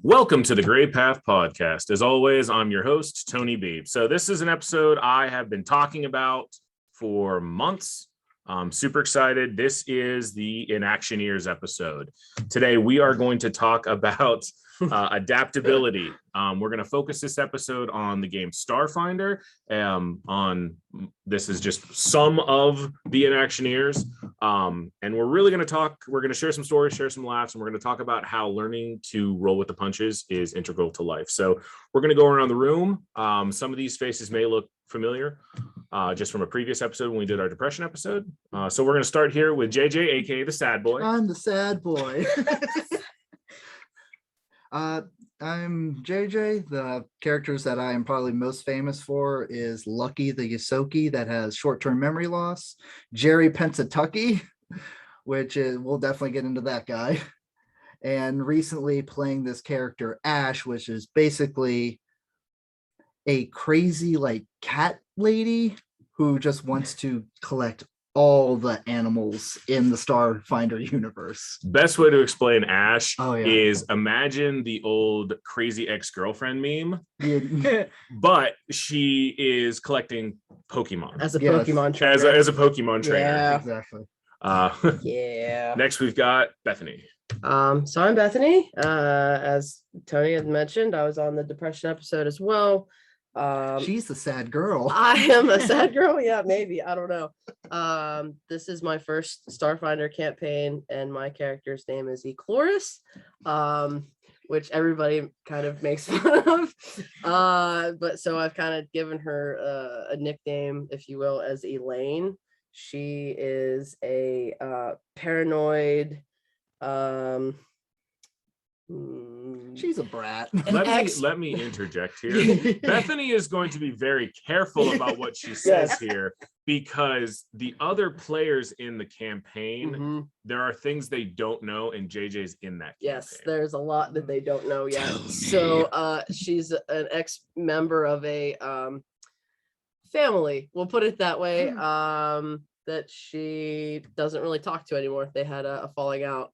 Welcome to the Gray Path Podcast. As always, I'm your host, Tony B. So this is an episode I have been talking about for months. I'm super excited. This is the Inactioneers episode. Today, we are going to talk about adaptability. We're going to focus this episode on the game Starfinder. This is just some of the Inactioneers. And we're really going to share some stories, share some laughs, and we're going to talk about how learning to roll with the punches is integral to life. So we're going to go around the room. Some of these faces may look familiar just from a previous episode when we did our depression episode. So we're going to start here with JJ, aka the sad boy. I'm the sad boy. I'm JJ. The characters that I am probably most famous for is Lucky the Yosoki that has short-term memory loss, Jerry Pensatucky, which we'll definitely get into that guy, and recently playing this character Ash, which is basically a crazy like cat lady who just wants to collect all the animals in the Starfinder universe. Best way to explain Ash is imagine the old crazy ex-girlfriend meme, but she is collecting Pokemon. As a Pokemon trainer. As a Pokemon trainer. Yeah. Exactly. Yeah. Next, we've got Bethany. So I'm Bethany. As Tony had mentioned, I was on the depression episode as well. She's the sad girl. I am a sad girl. Yeah, maybe. I don't know. This is my first Starfinder campaign, and my character's name is Ecloris, which everybody kind of makes fun of. But so I've kind of given her a nickname, if you will, as Elaine. She is a paranoid. She's a brat. Let me interject here. Bethany is going to be very careful about what she says here, because the other players in the campaign, there are things they don't know, and JJ's in that campaign. Yes, there's a lot that they don't know yet. So she's an ex-member of a family, we'll put it that way, that she doesn't really talk to anymore. They had a falling out.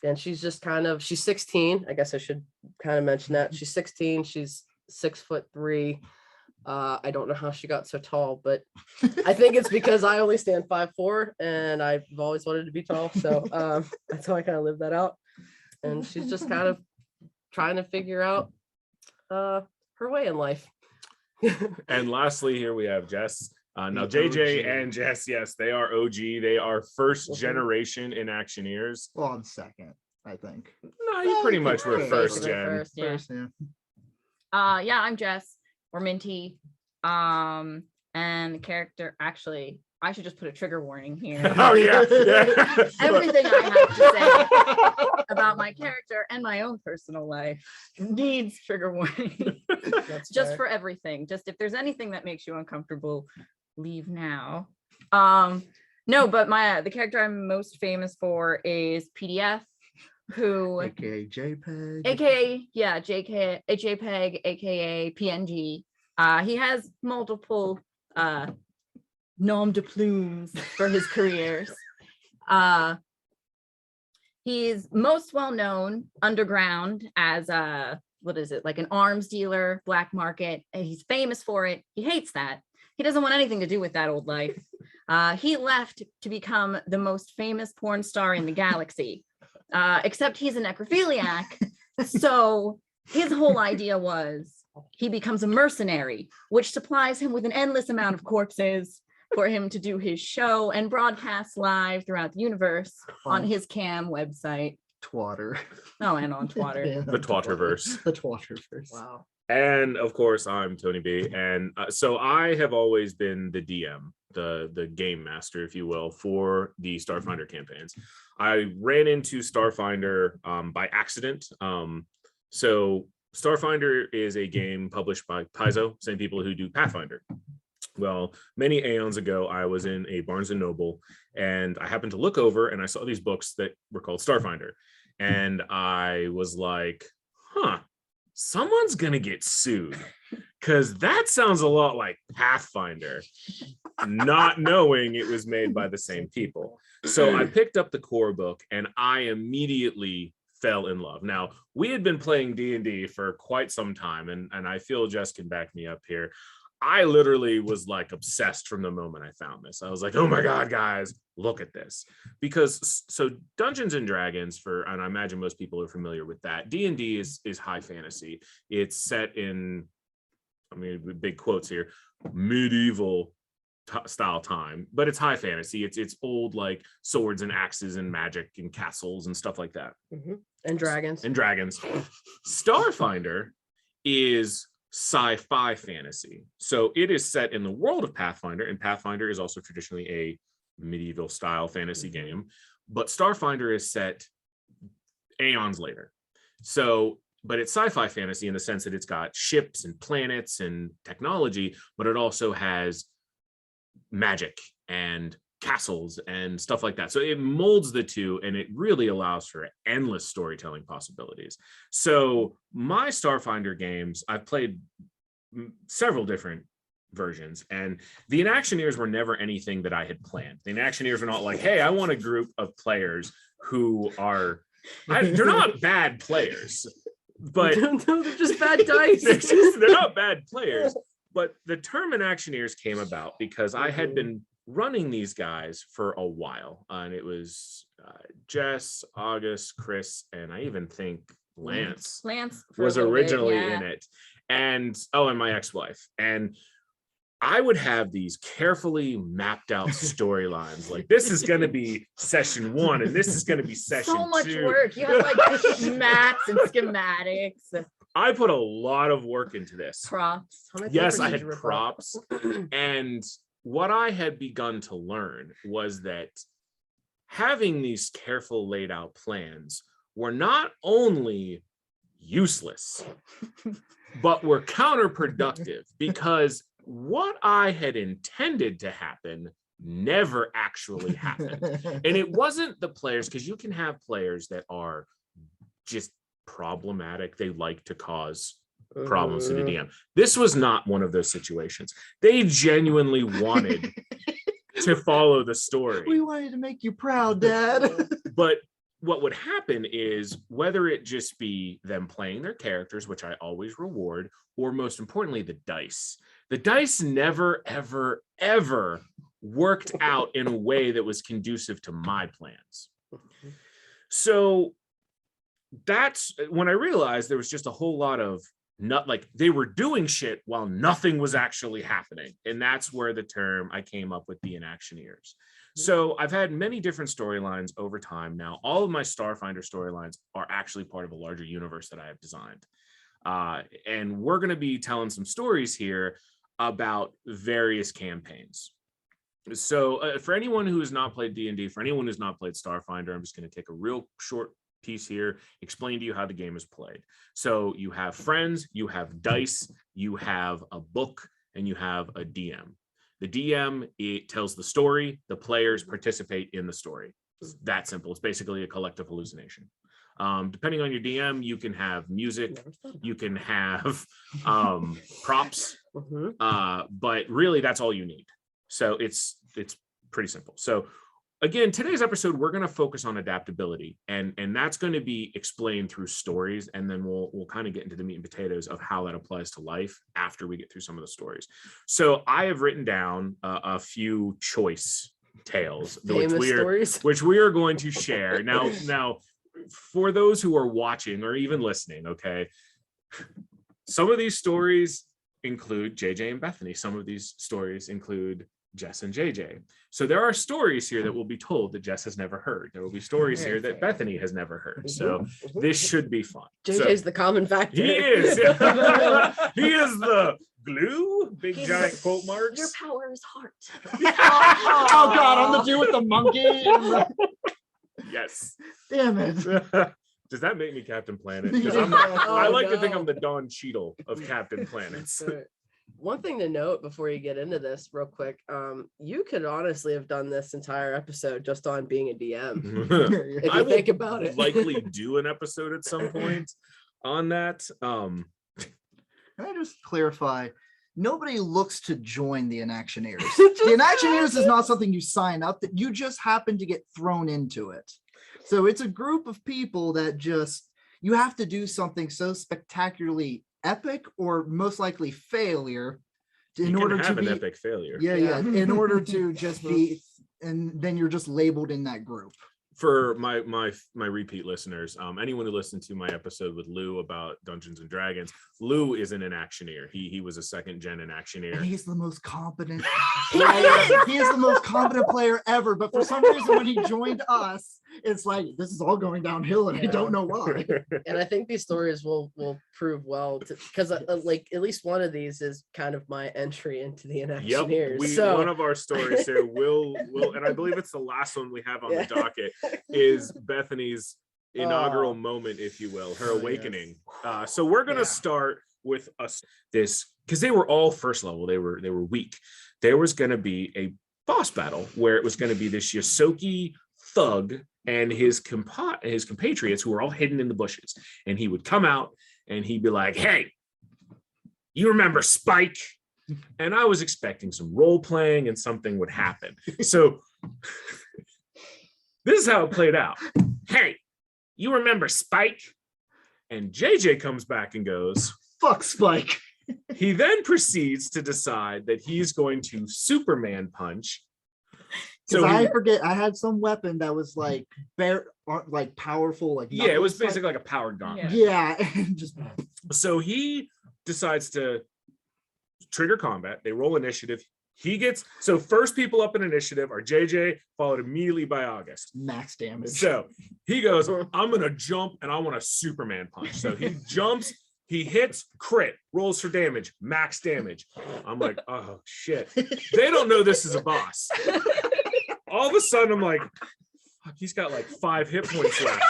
And she's just she's 16. I guess I should kind of mention that. She's 16. She's 6'3". I don't know how she got so tall, but I think it's because I only stand 5'4", and I've always wanted to be tall. So that's how I kind of live that out. And she's just kind of trying to figure out her way in life. And lastly, here we have Jess. Now, JJ and Jess, yes, they are OG. They are first generation Inactioneers. Well, I'm second, I think. No, you pretty much were first gen. First, yeah. I'm Jess. We're Minty. And the character, actually, I should just put a trigger warning here. Oh, yeah. Everything I have to say about my character and my own personal life needs trigger warning. Just for everything. Just if there's anything that makes you uncomfortable, leave now. No, but the character I'm most famous for is PDF, who aka JPEG, aka JPEG, aka PNG. He has multiple nom de plumes for his careers. He's most well known underground as like an arms dealer, black market, and he's famous for it. He hates that. He doesn't want anything to do with that old life. He left to become the most famous porn star in the galaxy, except he's a necrophiliac. So his whole idea was he becomes a mercenary, which supplies him with an endless amount of corpses for him to do his show and broadcast live throughout the universe on his cam website. Twatter. Oh, and on Twatter. Yeah. The Twatterverse. The Twatterverse. Wow. And of course, I'm Tony B. And so I have always been the DM, the game master, if you will, for the Starfinder campaigns. I ran into Starfinder by accident. So Starfinder is a game published by Paizo, same people who do Pathfinder. Well, many aeons ago, I was in a Barnes & Noble, and I happened to look over, and I saw these books that were called Starfinder. And I was like, someone's going to get sued, because that sounds a lot like Pathfinder, not knowing it was made by the same people. So I picked up the core book, and I immediately fell in love. Now, we had been playing D&D for quite some time, and I feel Jess can back me up here. I literally was like obsessed from the moment I found this. I was like, oh my God, guys, look at this. Because so Dungeons and Dragons, and I imagine most people are familiar with that. D&D is high fantasy. It's set in, I mean, big quotes here, medieval style time, but it's high fantasy. It's old, like swords and axes and magic and castles and stuff like that. And dragons. Starfinder is sci-fi fantasy. So it is set in the world of Pathfinder, and Pathfinder is also traditionally a medieval style fantasy game, but Starfinder is set aeons later. So, but it's sci-fi fantasy in the sense that it's got ships and planets and technology, but it also has magic and castles and stuff like that. So it molds the two, and it really allows for endless storytelling possibilities. So my Starfinder games, I've played several different versions, and the Inactioneers were never anything that I had planned. The Inactioneers were not like, hey, I want a group of players who are, they're not bad players, but no, they're just bad dice. They're not bad players. But the term Inactioneers came about because I had been running these guys for a while, and it was Jess, August, Chris, and I even think Lance was originally in it, and and my ex-wife. And I would have these carefully mapped out storylines, like this is going to be session 1 and this is going to be session 2. So much work. You have like maps and schematics. I put a lot of work into this. Props. Yes, I had props. And what I had begun to learn was that having these careful laid out plans were not only useless, but were counterproductive, because what I had intended to happen never actually happened. And it wasn't the players, because you can have players that are just problematic. They like to cause problems to the DM. This was not one of those situations. They genuinely wanted to follow the story. We wanted to make you proud, Dad. But what would happen is, whether it just be them playing their characters, which I always reward, or most importantly, the dice never, ever, ever worked out in a way that was conducive to my plans. So that's when I realized there was just a whole lot of they were doing shit while nothing was actually happening. And that's where the term I came up with, the Inactioneers. So I've had many different storylines over time. Now, all of my Starfinder storylines are actually part of a larger universe that I have designed. And we're going to be telling some stories here about various campaigns. So for anyone who has not played D&D, for anyone who's not played Starfinder, I'm just going to take a real short piece here, explain to you how the game is played. So you have friends, you have dice, you have a book, and you have a DM. The DM, it tells the story, the players participate in the story. It's that simple. It's basically a collective hallucination. Depending on your DM, you can have music, you can have props, but really that's all you need. So it's pretty simple. So again, today's episode, we're going to focus on adaptability, and that's going to be explained through stories, and then we'll kind of get into the meat and potatoes of how that applies to life after we get through some of the stories. So I have written down a few choice tales, which we are going to share. Now, for those who are watching or even listening, okay, some of these stories include JJ and Bethany. Some of these stories include Jess and JJ. So there are stories here that will be told that Jess has never heard. There will be stories here that Bethany has never heard. So this should be fun. JJ's the common factor. He is. He is the glue. Giant quote marks. Your power is heart. Oh God, I'm the dude with the monkey. Yes. Damn it. Does that make me Captain Planet? Because I like to think I'm the Don Cheadle of Captain Planets. One thing to note before you get into this real quick, you could honestly have done this entire episode just on being a DM. If you think about it. Likely do an episode at some point on that. Can I just clarify? Nobody looks to join the Inactioneers. The Inactioneers is not something you sign up, that you just happen to get thrown into it. So it's a group of people that just, you have to do something so spectacularly epic or most likely failure in You order can to have an be epic failure. yeah, in order to just be, and then you're just labeled in that group. For my repeat listeners, anyone who listened to my episode with Lou about Dungeons and Dragons, Lou is an Inactioneer. He was a second gen And Inactioneer. he's the most competent player. He is the most competent player ever. But for some reason, when he joined us, it's like this is all going downhill, and I don't know why. And I think these stories will prove well because like at least one of these is kind of my entry into the Inactioneers. Yep, one of our stories here will, and I believe it's the last one we have on the docket, is Bethany's inaugural moment, if you will, her awakening. Yes. So we're gonna start with this because they were all first level. They were weak. There was gonna be a boss battle where it was gonna be this Yosoki thug and his compatriots who were all hidden in the bushes, and he would come out and he'd be like, "Hey, you remember Spike?" And I was expecting some role playing and something would happen. So this is how it played out. "Hey, you remember Spike?" And JJ comes back and goes, "Fuck Spike." He then proceeds to decide that he's going to Superman punch. So I forget, I had some weapon that was like like powerful, like yeah, it was basically like a powered gauntlet. Yeah, and just so he decides to trigger combat. They roll initiative. He gets so first people up in initiative are JJ, followed immediately by August. Max damage. So he goes, "I'm gonna jump and I want a Superman punch." So he jumps. He hits, crit, rolls for damage, max damage. I'm like, oh shit. They don't know this is a boss. All of a sudden, I'm like, fuck, he's got like 5 hit points left.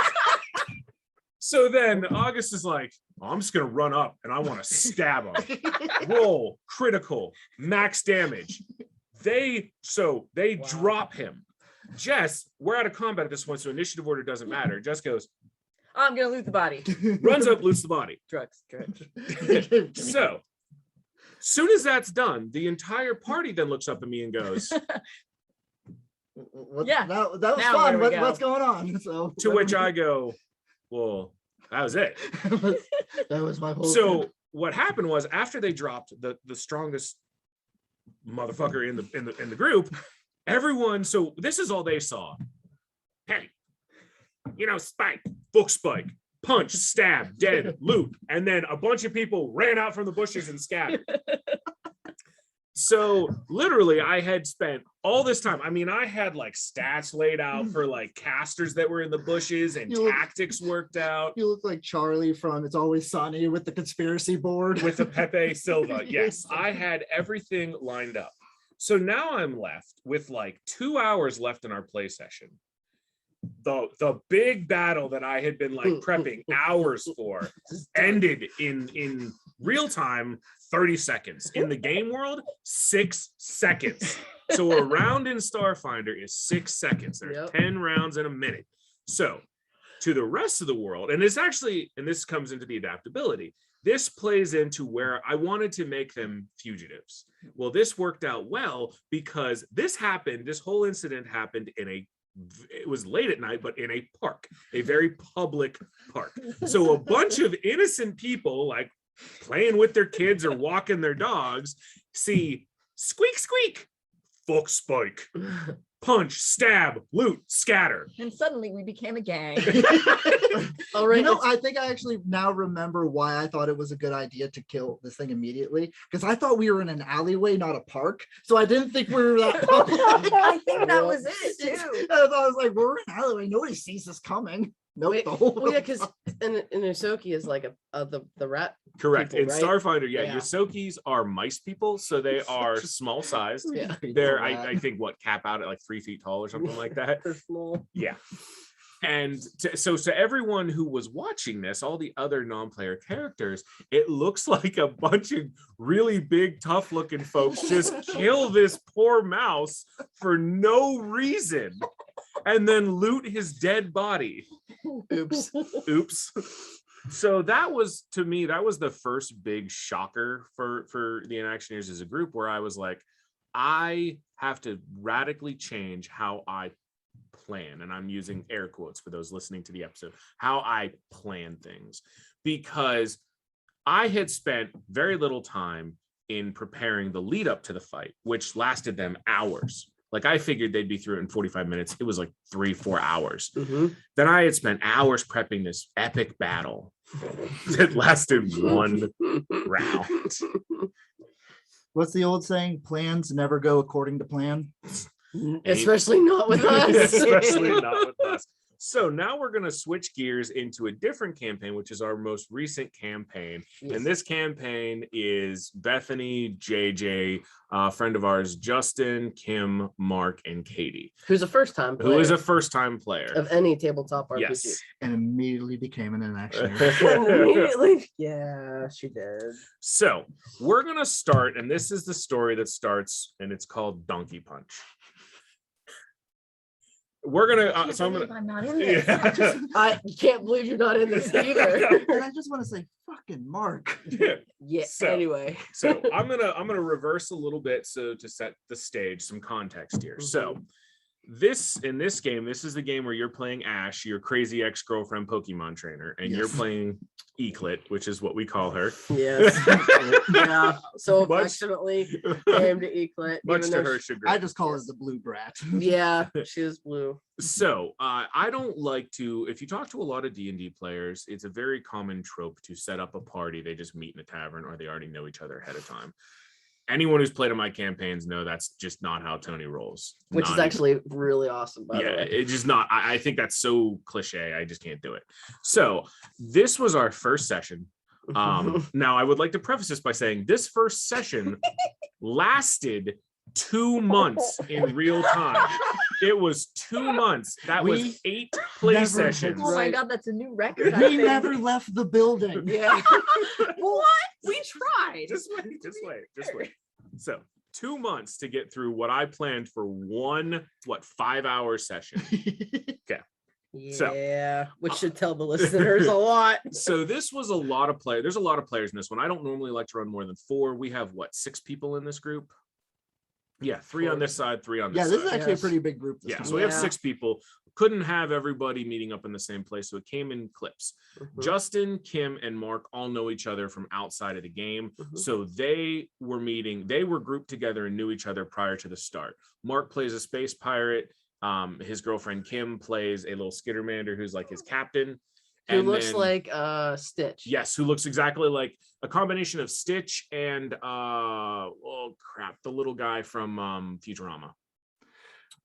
So then August is like, oh, I'm just gonna run up and I want to stab him. Roll, critical, max damage. They drop him. Jess, we're out of combat at this point, so initiative order doesn't matter. Jess goes, I'm gonna loot the body. Runs up, loots the body. Drugs. So, soon as that's done, the entire party then looks up at me and goes, yeah, that was fun. What's going on? So to which I go, well, that was it. That was my whole So thing. what happened was after they dropped the strongest motherfucker in the group, everyone, so this is all they saw. Hey, Spike, book Spike, punch, stab, dead, loot. And then a bunch of people ran out from the bushes and scattered. So literally I had spent all this time. I mean, I had like stats laid out for like casters that were in the bushes and tactics worked out. You look like Charlie from It's Always Sunny with the conspiracy board. With the Pepe Silva. Yes, I had everything lined up. So now I'm left with like 2 hours left in our play session. The big battle that I had been like prepping hours for ended in real time 30 seconds. In the game world, 6 seconds. So a round in Starfinder is 6 seconds. There's 10 rounds in a minute. So to the rest of the world, and this comes into the adaptability, this plays into where I wanted to make them fugitives. Well, this worked out well because this whole incident happened it was late at night, but in a park, a very public park. So a bunch of innocent people like playing with their kids or walking their dogs see squeak, squeak, fuck Spike, punch, stab, loot, scatter. And suddenly we became a gang. All right. I think I actually now remember why I thought it was a good idea to kill this thing immediately, because I thought we were in an alleyway, not a park. So I didn't think we were that public. I think that was it too. I was like, we're in an alleyway. Nobody sees us coming. Nope. Well, yeah, because an Yosoki is like the rat. Correct. People, In right? Starfinder, Yosokis are mice people, so they are small sized. Yeah. They're I think cap out at like 3 feet tall or something like that. They're small. Yeah. And so everyone who was watching this, all the other non-player characters, it looks like a bunch of really big, tough-looking folks just kill this poor mouse for no reason, and then loot his dead body. Oops. So that was, to me, that was the first big shocker for the Inactioneers as a group, where I was like, I have to radically change how I plan, and I'm using air quotes for those listening to the episode, how I plan things, because I had spent very little time in preparing the lead up to the fight, which lasted them hours. Like I figured they'd be through it in 45 minutes. It was like 3-4 hours. Then I had spent hours prepping this epic battle that lasted one round. What's the old saying? Plans never go according to plan. Especially not with us. Especially not with us. So now we're going to switch gears into a different campaign, which is our most recent campaign. Yes. And this campaign is Bethany, JJ, a friend of ours, Justin, Kim, Mark, and Katie. Who's a first-time player. Who is a first-time player. Of any tabletop RPG. Yes. And immediately became an inaction. Immediately. Yeah, she did. So we're going to start, and this is the story that starts, and it's called Donkey Punch. We're gonna. So I'm not in this. Yeah. I can't believe you're not in this either. And I just want to say, fucking Mark. Yeah. So- Anyway. So I'm gonna reverse a little bit so to set the stage, some context here. So in this game, this is the game where you're playing Ash, your crazy ex-girlfriend Pokemon trainer, and you're Yes. playing Eclit, which is what we call her. Yes. Yeah. So Much- affectionately named Eclit. Much even to though her she- chagrin. I just call her the blue brat. Yeah, she is blue. So I don't like to, if you talk to a lot of D&D players, it's a very common trope to set up a party. They just meet in a tavern or they already know each other ahead of time. Anyone who's played on my campaigns know that's just not how Tony rolls. Which Not is even- actually really awesome, by the yeah, way. it's just not. I think that's so cliche. I just can't do it. So this was our first session. Now I would like to preface this by saying this first session lasted 2 months in real time. It was 2 months. That was We 8 play never- sessions. Oh my Right. god, that's a new record. I We think. never left the building. Yeah. What? We tried. Just wait. So 2 months to get through what I planned for one 5-hour session. So- Yeah, which should tell the listeners a lot. So this was a lot of players. There's a lot of players in this one. I don't normally like to run more than 4. We have 6 people in this group. Yeah, 3 on this side, 3 on this Yeah, side. this is actually Yes. a pretty big group. This Yeah, time. so we have Yeah. 6 people. Couldn't have everybody meeting up in the same place, so it came in clips. Mhm. Justin, Kim, and Mark all know each other from outside of the game, Mhm. so they were meeting. They were grouped together and knew each other prior to the start. Mark plays a space pirate. His girlfriend Kim plays a little skittermander who's like his captain. Who And looks then- like Stitch. Yes, who looks exactly like a combination of Stitch and the little guy from Futurama.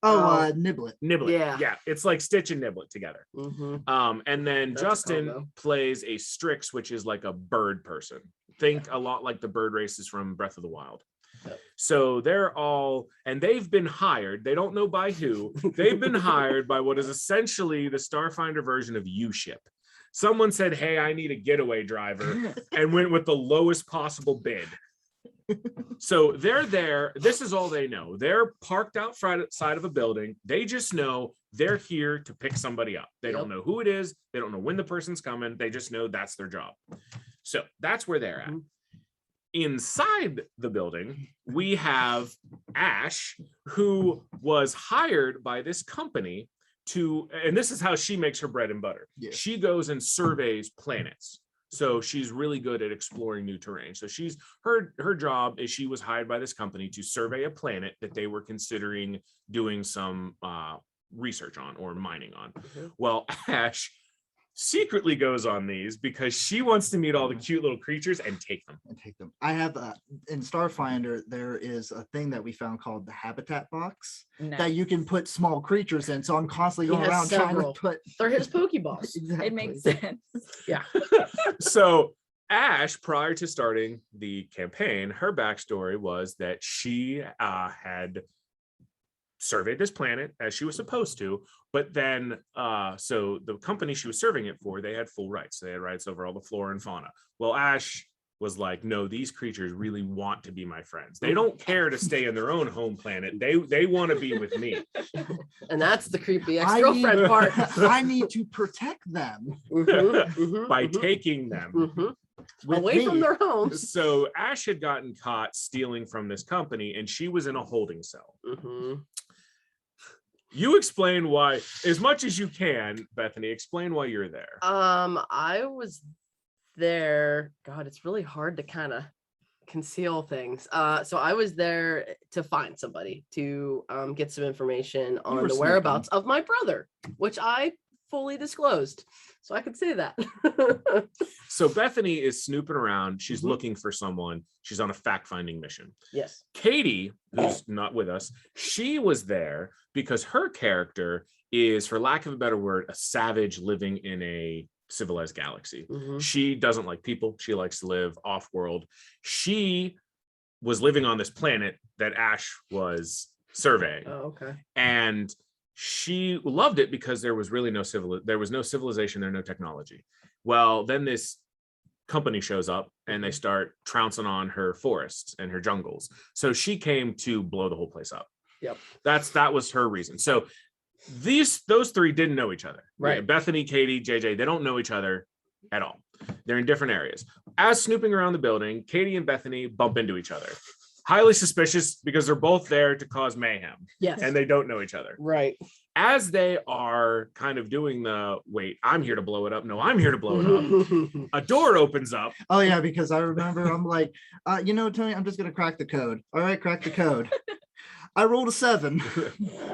Niblet. Niblet. Yeah. It's like Stitch and Niblet together. Mhm. And then That's a Justin combo. plays a Strix, which is like a bird person. Think a lot like the bird races from Breath of the Wild. Yep. So they're all, and they've been hired. They don't know by who. They've been hired by what is essentially the Starfinder version of U-Ship. Someone said, "Hey, I need a getaway driver," and went with the lowest possible bid. So they're there. This is all they know. They're parked outside of a building. They just know they're here to pick somebody up. They don't Yep. know who it is. They don't know when the person's coming. They just know that's their job. So that's where they're at. Mhm. Inside the building, we have Ash, who was hired by this company to, and this is how she makes her bread and butter. Yeah. She goes and surveys planets. So she's really good at exploring new terrain. So she's her job is she was hired by this company to survey a planet that they were considering doing some research on or mining on. Mhm. Well, Ash secretly goes on these because she wants to meet all the cute little creatures and take them. And take them. I have in Starfinder, there is a thing that we found called the habitat box No, that you can put small creatures in. So I'm constantly He going has around several. trying to put. They're his Pokeballs. Exactly. it makes sense. Yeah. So Ash, prior to starting the campaign, her backstory was that she had surveyed this planet as she was supposed to, but then so the company she was serving it for, they had full rights. They had rights over all the flora and fauna. Well, Ash was like, no, these creatures really want to be my friends. They don't care to stay in their own home planet. They want to be with me. And that's the creepy I ex-girlfriend need- part. I need to protect them Mhm, mhm, By mhm, taking them. mhm. with Away from me. their homes. So Ash had gotten caught stealing from this company and she was in a holding cell. Mhm. You explain why, as much as you can, Bethany. Explain why you're there. I was there. God, it's really hard to kind of conceal things. So I was there to find somebody to get some information on were the whereabouts of my brother, which I fully disclosed. So I could say that. So Bethany is snooping around. She's Mhm. looking for someone. She's on a fact-finding mission. Yes. Katie, who's not with us, she was there because her character is, for lack of a better word, a savage living in a civilized galaxy. Mhm. She doesn't like people. She likes to live off-world. She was living on this planet that Ash was surveying. Oh, okay. And she loved it because there was really no civilization there, no technology. Well, then this company shows up and they start trouncing on her forests and her jungles. So she came to blow the whole place up. Yep. That was her reason. So those three didn't know each other. Right. Yeah, Bethany, Katie, JJ, they don't know each other at all. They're in different areas. As snooping around the building, Katie and Bethany bump into each other. Highly suspicious because they're both there to cause mayhem Yes. and they don't know each other. Right. As they are kind of doing the, wait, I'm here to blow it up. No, I'm here to blow it up. A door opens up. Oh yeah, because I remember I'm like, Tony, I'm just gonna crack the code. All right, crack the code. I rolled a 7.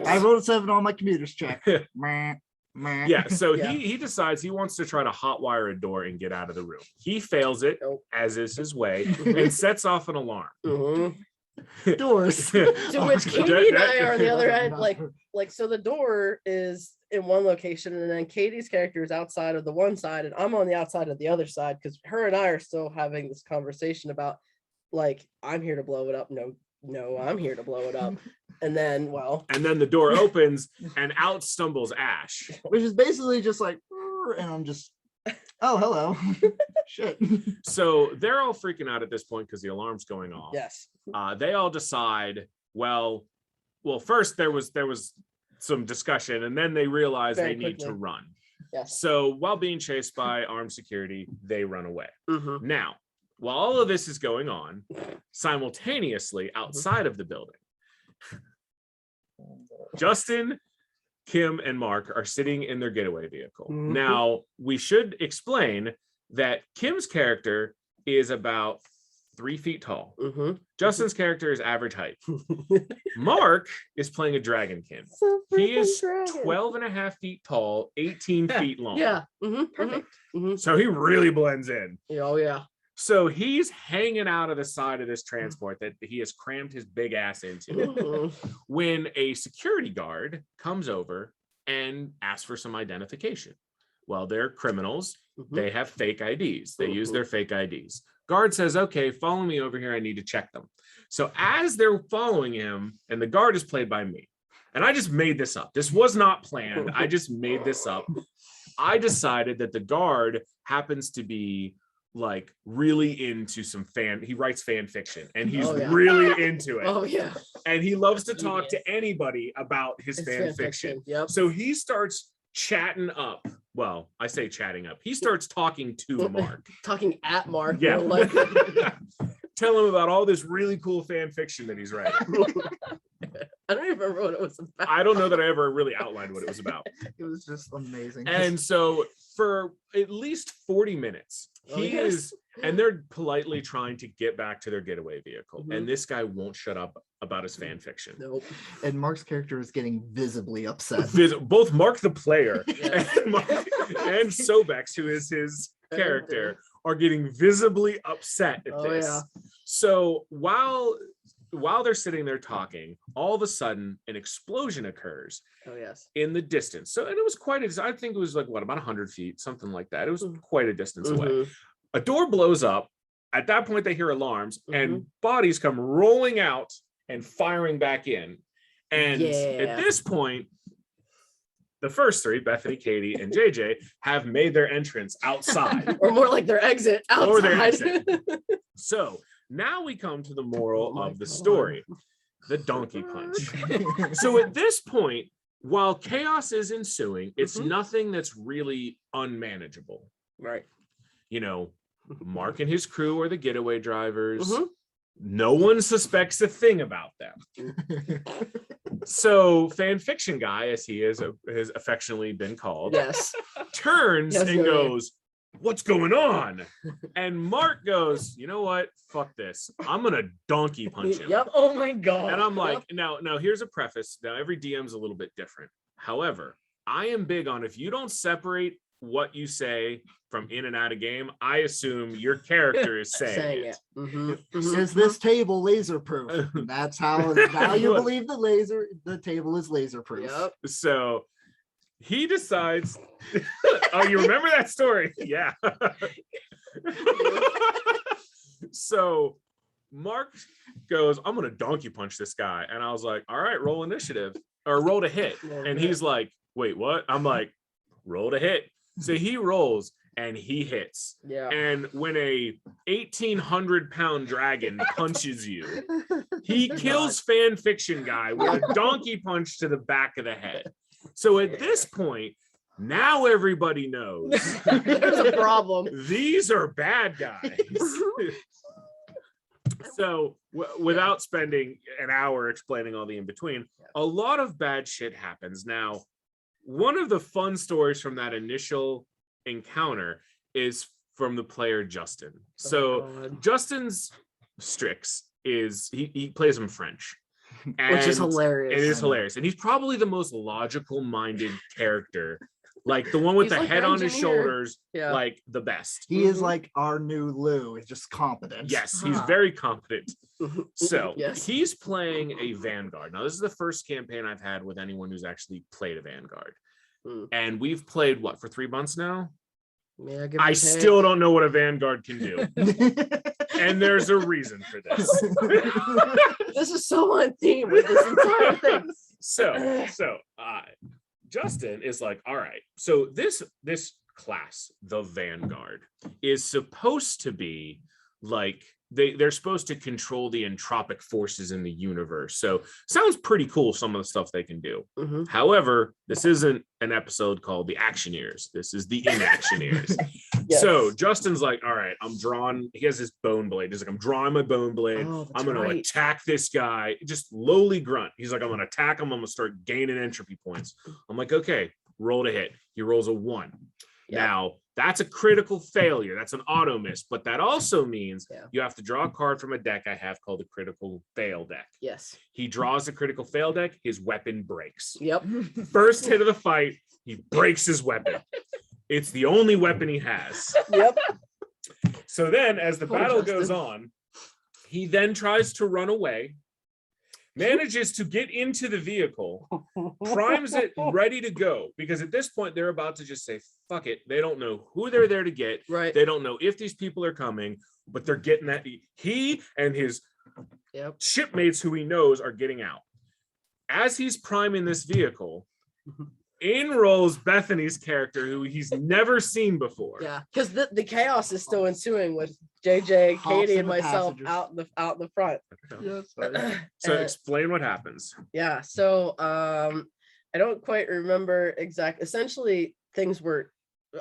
I rolled a 7 on my computer's check. Meh, meh. Yeah, so Yeah. he decides he wants to try to hotwire a door and get out of the room. He fails it, Nope. as is his way, and sets off an alarm. Mhm. Doors. To which Okay. Katie and I are on the other end, like so the door is in one location and then Katie's character is outside of the one side and I'm on the outside of the other side because her and I are still having this conversation about like I'm here to blow it up. No, I'm here to blow it up. And then And then the door opens and out stumbles Ash. Which is basically just like, and I'm just, oh, hello. Shit. So they're all freaking out at this point because the alarm's going off. yes. They all decide, well, first there was some discussion and then they realize Very they need to quickly. run. Yes. So while being chased by armed security, they run away. Mhm. Now, while all of this is going on, simultaneously outside of the building, Justin, Kim, and Mark are sitting in their getaway vehicle. Mhm. Now, we should explain that Kim's character is about 3 feet tall. Mhm. Justin's character is average height. Mark is playing a dragonkin. So He is freaking dragon. 12 and a half feet tall, 18 feet long. Yeah. Mhm. Perfect. Mhm. So he really blends in. Oh yeah. So he's hanging out of the side of this transport that he has crammed his big ass into Mhm. when a security guard comes over and asks for some identification. Well, they're criminals. Mhm. They have fake IDs. They use their fake IDs. Guard says, okay, follow me over here. I need to check them. So as they're following him, and the guard is played by me, and I just made this up. This was not planned. I just made this up. I decided that the guard happens to be like really into he writes fan fiction and he's Oh, yeah. really into it. Oh yeah. And he loves to talk to anybody about his It's fan fiction. Yep. So he starts chatting up. Well, I say chatting up. He starts talking to Mark. Talking at Mark. Yeah. more like Tell him about all this really cool fan fiction that he's writing. I don't even remember what it was about. I don't know that I ever really outlined what it was about. It was just amazing. And so for at least 40 minutes, Oh, he yes. is, and they're politely trying to get back to their getaway vehicle. Mhm. And this guy won't shut up about his fan fiction. Nope. And Mark's character is getting visibly upset. Both Mark the player Yeah. and Sobex, who is his character, are getting visibly upset at Oh, this. yeah. So while they're sitting there talking, all of a sudden an explosion occurs Oh yes. in the distance. So, and it was quite I think it was like about 100 feet, something like that. It was quite a distance away. Mhm. A door blows up. At that point, they hear alarms and Mm-hmm. bodies come rolling out and firing back in. And Yeah. at this point, the first three, Bethany, Katie, and JJ, have made their entrance outside. Or more like their exit outside. Or their exit. So now we come to the moral Oh my of the God. story, the donkey punch. So at this point, while chaos is ensuing, it's Mhm. nothing that's really unmanageable. Right. You know, Mark and his crew are the getaway drivers. Mhm. No one suspects a thing about them. So fan fiction guy, as he has affectionately been called, Yes. turns Yes, and no, yeah. goes, "What's going on?" And Mark goes, "You know what? Fuck this. I'm gonna donkey punch him." Yep. Oh my god. And I'm like, Yep. now here's a preface. Now every DM's a little bit different. However, I am big on if you don't separate what you say from in and out of game, I assume your character is saying it. Mhm, Is mhm. this table laser proof? And that's how now you believe the table is laser proof. Yep. So he decides. Oh, you remember that story? Yeah. So Mark goes, "I'm gonna donkey punch this guy," and I was like, "All right, roll initiative or roll to hit." And he's like, "Wait, what?" I'm like, "Roll to hit." So he rolls and he hits. Yeah. And when a 1,800-pound dragon punches you, he kills fan fiction guy with a donkey punch to the back of the head. So at this point, now everybody knows There's a problem. these are bad guys. So without spending an hour explaining all the in between, a lot of bad shit happens. Now, one of the fun stories from that initial encounter is from the player Justin. So God. Justin's Strix is he plays him French. Which is And hilarious. It is hilarious. And he's probably the most logical minded character. Like the one with He's the like head the on his engineer. shoulders, Yeah. like the best. He is Mhm. like our new Lou. He's just competent. Yes, he's Huh. very competent. Mhm. So Yes. he's playing a Vanguard. Now, this is the first campaign I've had with anyone who's actually played a Vanguard. Mm. And we've played what for 3 months now? Yeah, give I or take. still don't know what a Vanguard can do. And there's a reason for this. This is so on theme with this entire thing. So Justin is like, all right, so this class, the Vanguard, is supposed to be like they're supposed to control the entropic forces in the universe. So sounds pretty cool, some of the stuff they can do. Mhm. However, this isn't an episode called the Actioneers. This is the Inactioneers. Yes. So Justin's like, all right, he has his bone blade. He's like, I'm drawing my bone blade. Oh, that's I'm going right. to attack this guy. Just lowly grunt. He's like, I'm going to attack him. I'm going to start gaining entropy points. I'm like, okay, roll to hit. He rolls a 1. Yep. Now, that's a critical failure. That's an auto miss. But that also means you have to draw a card from a deck I have called a critical fail deck. Yes. He draws a critical fail deck. His weapon breaks. Yep. First hit of the fight, he breaks his weapon. It's the only weapon he has. Yep. So then, as the Poor battle Justin. goes on, he then tries to run away, manages to get into the vehicle, primes it ready to go, because at this point, they're about to just say, fuck it. They don't know who they're there to get. Right. They don't know if these people are coming, but they're getting that. He and his Yep. shipmates who he knows are getting out. As he's priming this vehicle, in rolls Bethany's character, who he's never seen before. Yeah, because the chaos is still ensuing with JJ, Hops Katie, in and the myself passengers. out in the front. Yes, So And- explain what happens. yeah, so I don't quite remember essentially things were,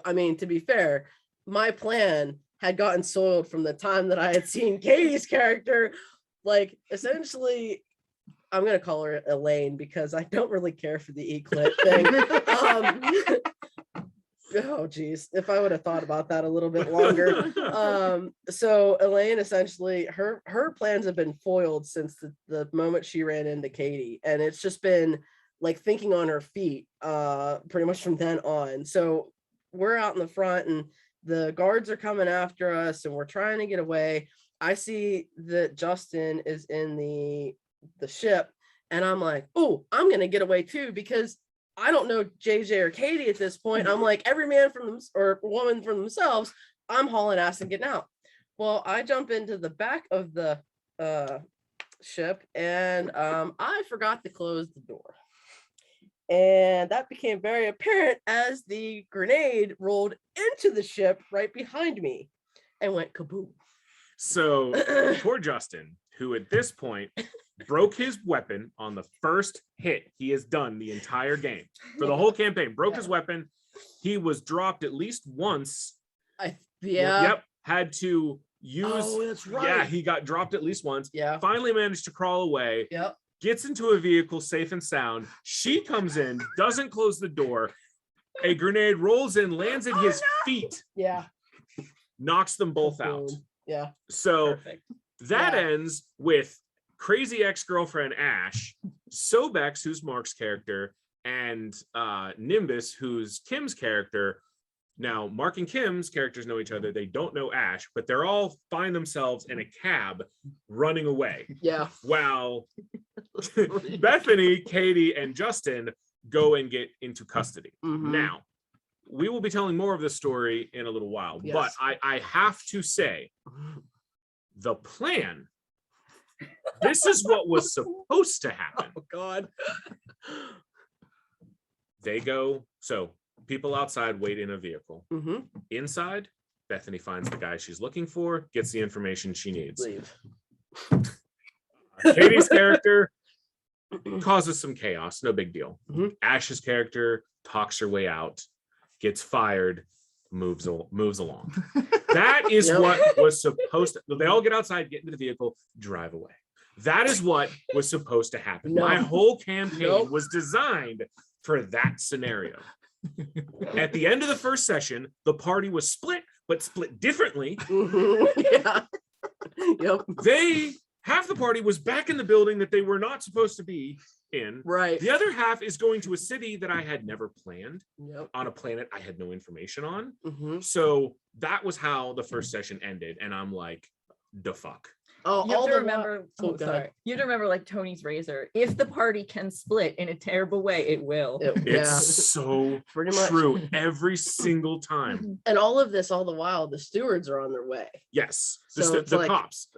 I mean, to be fair, my plan had gotten soiled from the time that I had seen Katie's character. Like, essentially, I'm gonna call her Elaine because I don't really care for the eclit thing. Oh geez, if I would have thought about that a little bit longer. So Elaine, essentially, her plans have been foiled since the moment she ran into Katie, and it's just been like thinking on her feet pretty much from then on. So we're out in the front and the guards are coming after us and we're trying to get away. I see that Justin is in the ship and I'm like, oh, I'm gonna get away too, because I don't know JJ or Katie at this point. I'm like, every man from them or woman for themselves, I'm hauling ass and getting out. Well, I jump into the back of the ship and I forgot to close the door. And that became very apparent as the grenade rolled into the ship right behind me and went kaboom. So poor Justin, who at this point broke his weapon on the first hit he has done the entire game for the whole campaign, broke his weapon. He was dropped at least once. Yeah. Yep. Had to Oh, that's right. Yeah, he got dropped at least once. Yeah. Finally managed to crawl away. Yep. Gets into a vehicle safe and sound. She comes in, doesn't close the door. A grenade rolls in, lands at his feet, Yeah. knocks them both out. Boom. Yeah. So Perfect. that Yeah. ends with crazy ex-girlfriend Ash, Sobex, who's Mark's character, and Nimbus, who's Kim's character. Now, Mark and Kim's characters know each other. They don't know Ash, but they're all find themselves in a cab running away. Yeah. While Bethany, Katie, and Justin go and get into custody. Mhm. Now, we will be telling more of this story in a little while, Yes. but I have to say, the plan, this is what was supposed to happen. Oh God. They go, so people outside wait in a vehicle. Mm-hmm. Inside, Bethany finds the guy she's looking for, gets the information she needs. Leave. Katie's character causes some chaos, no big deal. Mhm. Ash's character talks her way out, gets fired, moves along. That is Yep. what was supposed to. They all get outside, get into the vehicle, drive away. That is what was supposed to happen. No. My whole campaign Nope. was designed for that scenario. At the end of the first session, the party was split, but split differently. Mhm. Yeah. Yep. Half the party was back in the building that they were not supposed to be in. Right. The other half is going to a city that I had never planned, Yep. on a planet I had no information on. Mm-hmm. So that was how the first session ended. And I'm like, the fuck. Oh, You have all to the remember. Oh, Oh, God. sorry. You have to remember, like Tony's razor. If the party can split in a terrible way, it will. It- It's yeah. so Pretty much. true every single time. And all of this, all the while, the stewards are on their way. Yes. So it's The like- cops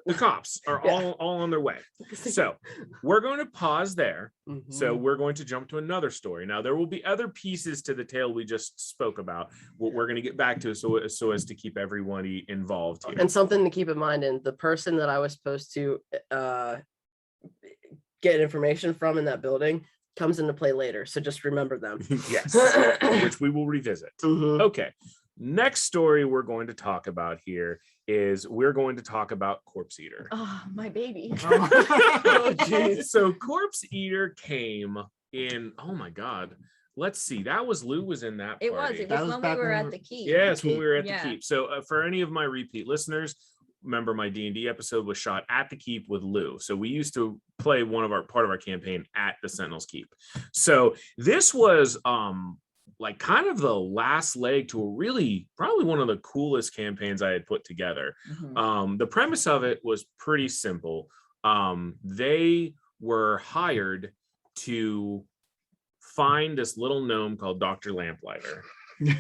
are Yeah. all on their way. So we're going to pause there. Mhm. So we're going to jump to another story. Now, there will be other pieces to the tale we just spoke about. What we're going to get back to so as to keep everyone involved here. And something to keep in mind, and the person that I was supposed to get information from in that building comes into play later. So just remember them. Yes, which we will revisit. Mhm. Okay. Next story we're going to talk about here is we're going to talk about Corpse Eater. Oh, my baby. Oh, geez. So Corpse Eater came in, oh my God. Let's see. That was Lou was in that It was. party. It That was was when back we were when at we the key. Yes, when Keep. we were at Yeah. the Keep. So for any of my repeat listeners, remember my D&D episode was shot at the Keep with Lou. So we used to play part of our campaign at the Sentinel's Keep. So this was like kind of the last leg to a really probably one of the coolest campaigns I had put together. Mhm. The premise of it was pretty simple. They were hired to find this little gnome called Dr. Lamplighter.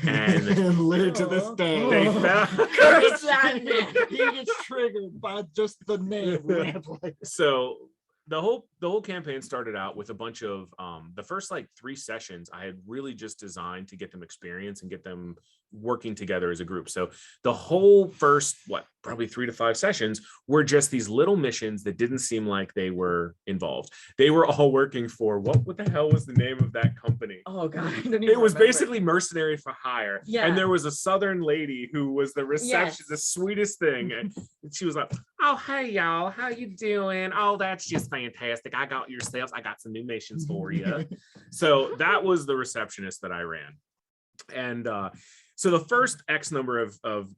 And live to this day. they Oh. found Curse that man. He gets triggered by just the name. Lamplighter. so the whole campaign started out with a bunch of the first like 3 sessions I had really just designed to get them experience and get them working together as a group. So the whole first probably 3 to 5 sessions were just these little missions that didn't seem like they were involved. They were all working for what the hell was the name of that company? Oh God. I don't even It was remember. basically mercenary for hire. Yeah. And there was a Southern lady who was the reception, Yes. the sweetest thing. And she was like, oh, hey, y'all, how you doing? Oh, that's just fantastic. I got yourselves. I got some new missions for you. So that was the receptionist that I ran. And so the first X number of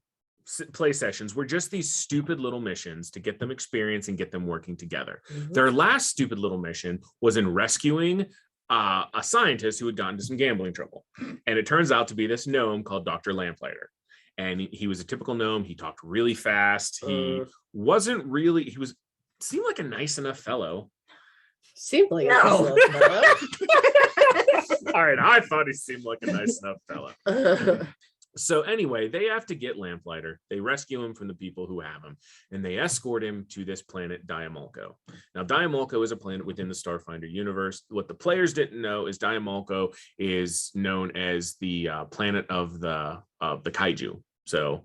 play sessions were just these stupid little missions to get them experience and get them working together. Mhm. Their last stupid little mission was in rescuing a scientist who had gotten into some gambling trouble. And it turns out to be this gnome called Dr. Lamplighter. And he was a typical gnome. He talked really fast. He wasn't really, seemed like a nice enough fellow. Seemed like No. All right, I thought he seemed like a nice enough fellow. it. So anyway, they have to get Lamplighter. They rescue him from the people who have him, and they escort him to this planet, Diamolco. Now, Diamolco is a planet within the Starfinder universe. What the players didn't know is Diamolco is known as the planet of the kaiju. So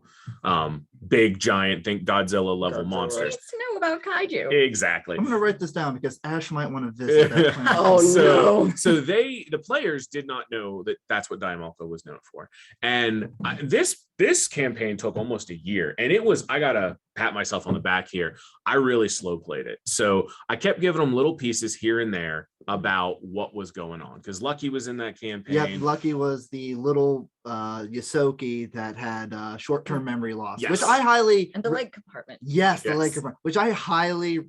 big giant, think Godzilla level Godzilla. monsters. Needs to know about kaiju. Exactly. I'm gonna write this down because Ash might want to visit that planet. Oh, no. So the players did not know that that's what Diamolco was known for. And this campaign took almost a year, and I gotta pat myself on the back here. I really slow played it. So I kept giving them little pieces here and there about what was going on, because Lucky was in that campaign. Yeah, Lucky was the little Yosoki that had short-term memory loss, Yes. which I highly And the leg compartment. Yes, the Yes. leg compartment, which I highly.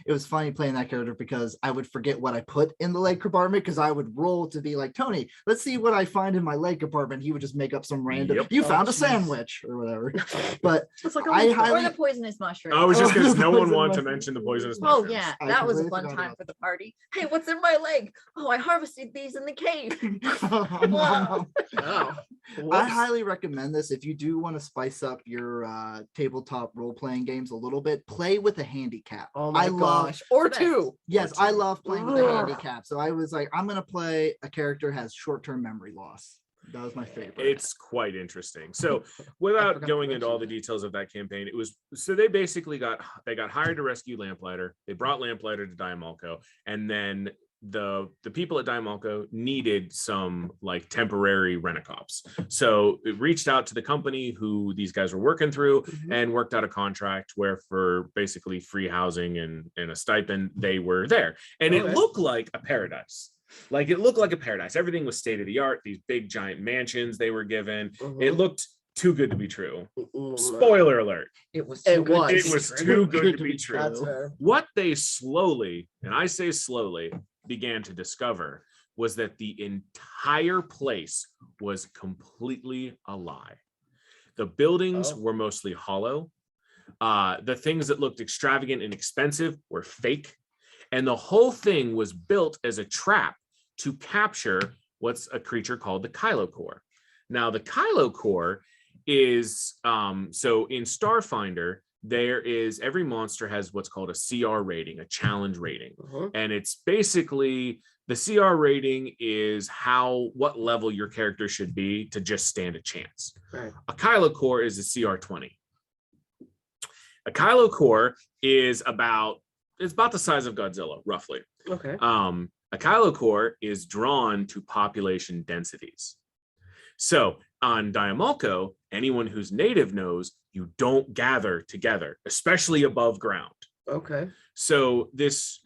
It was funny playing that character because I would forget what I put in the leg compartment because I would roll to be like, Tony, let's see what I find in my leg compartment. He would just make up some random. Yep. You found a geez. sandwich or whatever. But It's like I a highly. Or the poisonous mushroom. I was just because no one Poison wanted to mushroom. mention the poisonous Oh mushrooms. yeah, I that was a completely fun forgot time about for the party. Hey, what's in my leg? Oh, I harvested these in the cave. Wow. I Whoops. highly recommend this if you do want to spice up your tabletop role-playing games a little bit. Play with a handicap. Oh my I love. gosh. Or Best. two. Yes, Or I two. love playing with a Ugh. handicap. So I was like, I'm gonna play a character who has short-term memory loss. That was my favorite. It's quite interesting. So I without forgot going to into all the mention that. details of that campaign, it was so they basically got hired to rescue Lamplighter. They brought Lamplighter to Diamolco, and then the people at Diamolco needed some like temporary rent-a-cops. So it reached out to the company who these guys were working through Mhm. and worked out a contract where for basically free housing and a stipend, they were there. And it Okay. looked like a paradise. Like it looked like a paradise. Everything was state of the art. These big giant mansions they were given. Mhm. It looked too good to be true. Mm, Spoiler alert. It was It too good to was. be It was true. too good to be true. That's fair. What they slowly, and I say slowly, began to discover was that the entire place was completely a lie. The buildings Oh. were mostly hollow. The things that looked extravagant and expensive were fake. And the whole thing was built as a trap to capture what's a creature called the Kylocore. Now, the Kylocore is, so in Starfinder, every monster has what's called a CR rating, a challenge rating. Mhm. And it's basically, the CR rating is what level your character should be to just stand a chance. Right. A Kylocore is a CR 20. A Kylocore is it's about the size of Godzilla, roughly. Okay. A Kylocore is drawn to population densities. So on Diamolco, anyone who's native knows you don't gather together, especially above ground. Okay. So there's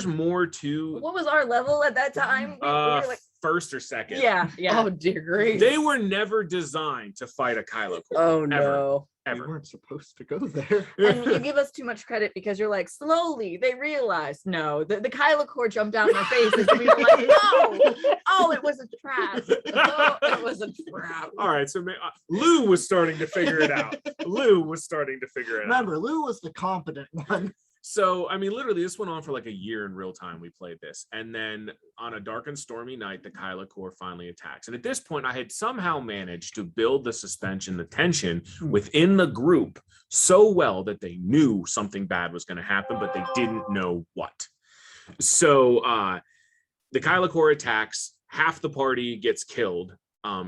more to What was our level at that time? We were like, first or second. yeah. Oh dear grief. They were never designed to fight a Kylocore. Oh no. We Ever. weren't supposed to go there. And you give us too much credit because you're like, slowly they realized, no, the Kylocore jumped out in our faces. And we were like, oh, it was a trap. Oh, it was a trap. All right, so Lou was starting to figure it out. Remember, Lou was the competent one. So, I mean, literally, this went on for like a year in real time. We played this. And then on a dark and stormy night, the Kylocore finally attacks. And at this point, I had somehow managed to build the suspension, the tension within the group so well that they knew something bad was going to happen, but they didn't know what. So the Kylocore attacks, half the party gets killed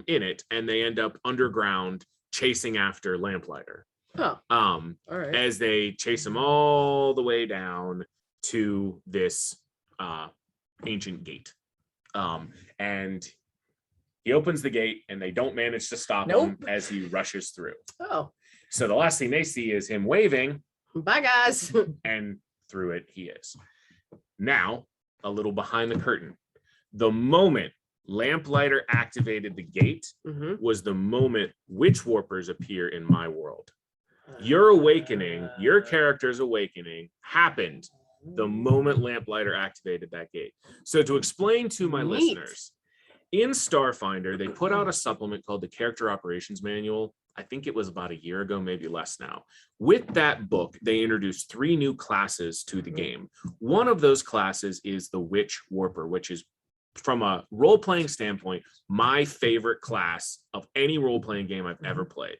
in it, and they end up underground chasing after Lamplighter. Oh, All right. as they chase him all the way down to this ancient gate. And he opens the gate and they don't manage to stop him as he rushes through. Oh, So the last thing they see is him waving, bye guys. and through it he is. Now, a little behind the curtain. The moment Lamplighter activated the gate Mhm. was the moment witch warpers appear in my world. Your awakening, your character's awakening happened the moment Lamplighter activated that gate. So to explain to my Neat. listeners, in Starfinder, they put out a supplement called the Character Operations Manual. I think it was about a year ago, maybe less now. With that book, they introduced 3 new classes to the game. One of those classes is the Witch Warper, which is, from a role-playing standpoint, my favorite class of any role-playing game I've ever played.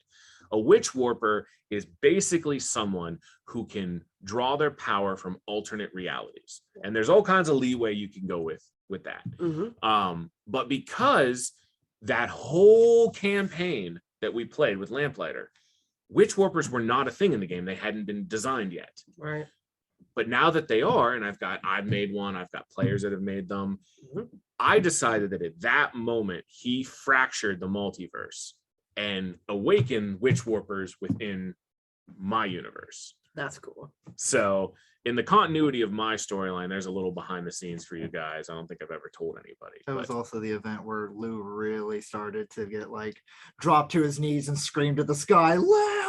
A Witch Warper is basically someone who can draw their power from alternate realities. And there's all kinds of leeway you can go with that. Mhm. But because that whole campaign that we played with Lamplighter witch warpers were not a thing in the game. They hadn't been designed yet. Right. But now that they are, and I've made one, I've got players that have made them. I decided that at that moment, he fractured the multiverse and awakened witch warpers within my universe. That's cool. So in the continuity of my storyline, there's a little behind the scenes for you guys. I don't think I've ever told anybody. That but- was also the event where Lou really started to get like dropped to his knees and screamed at the sky.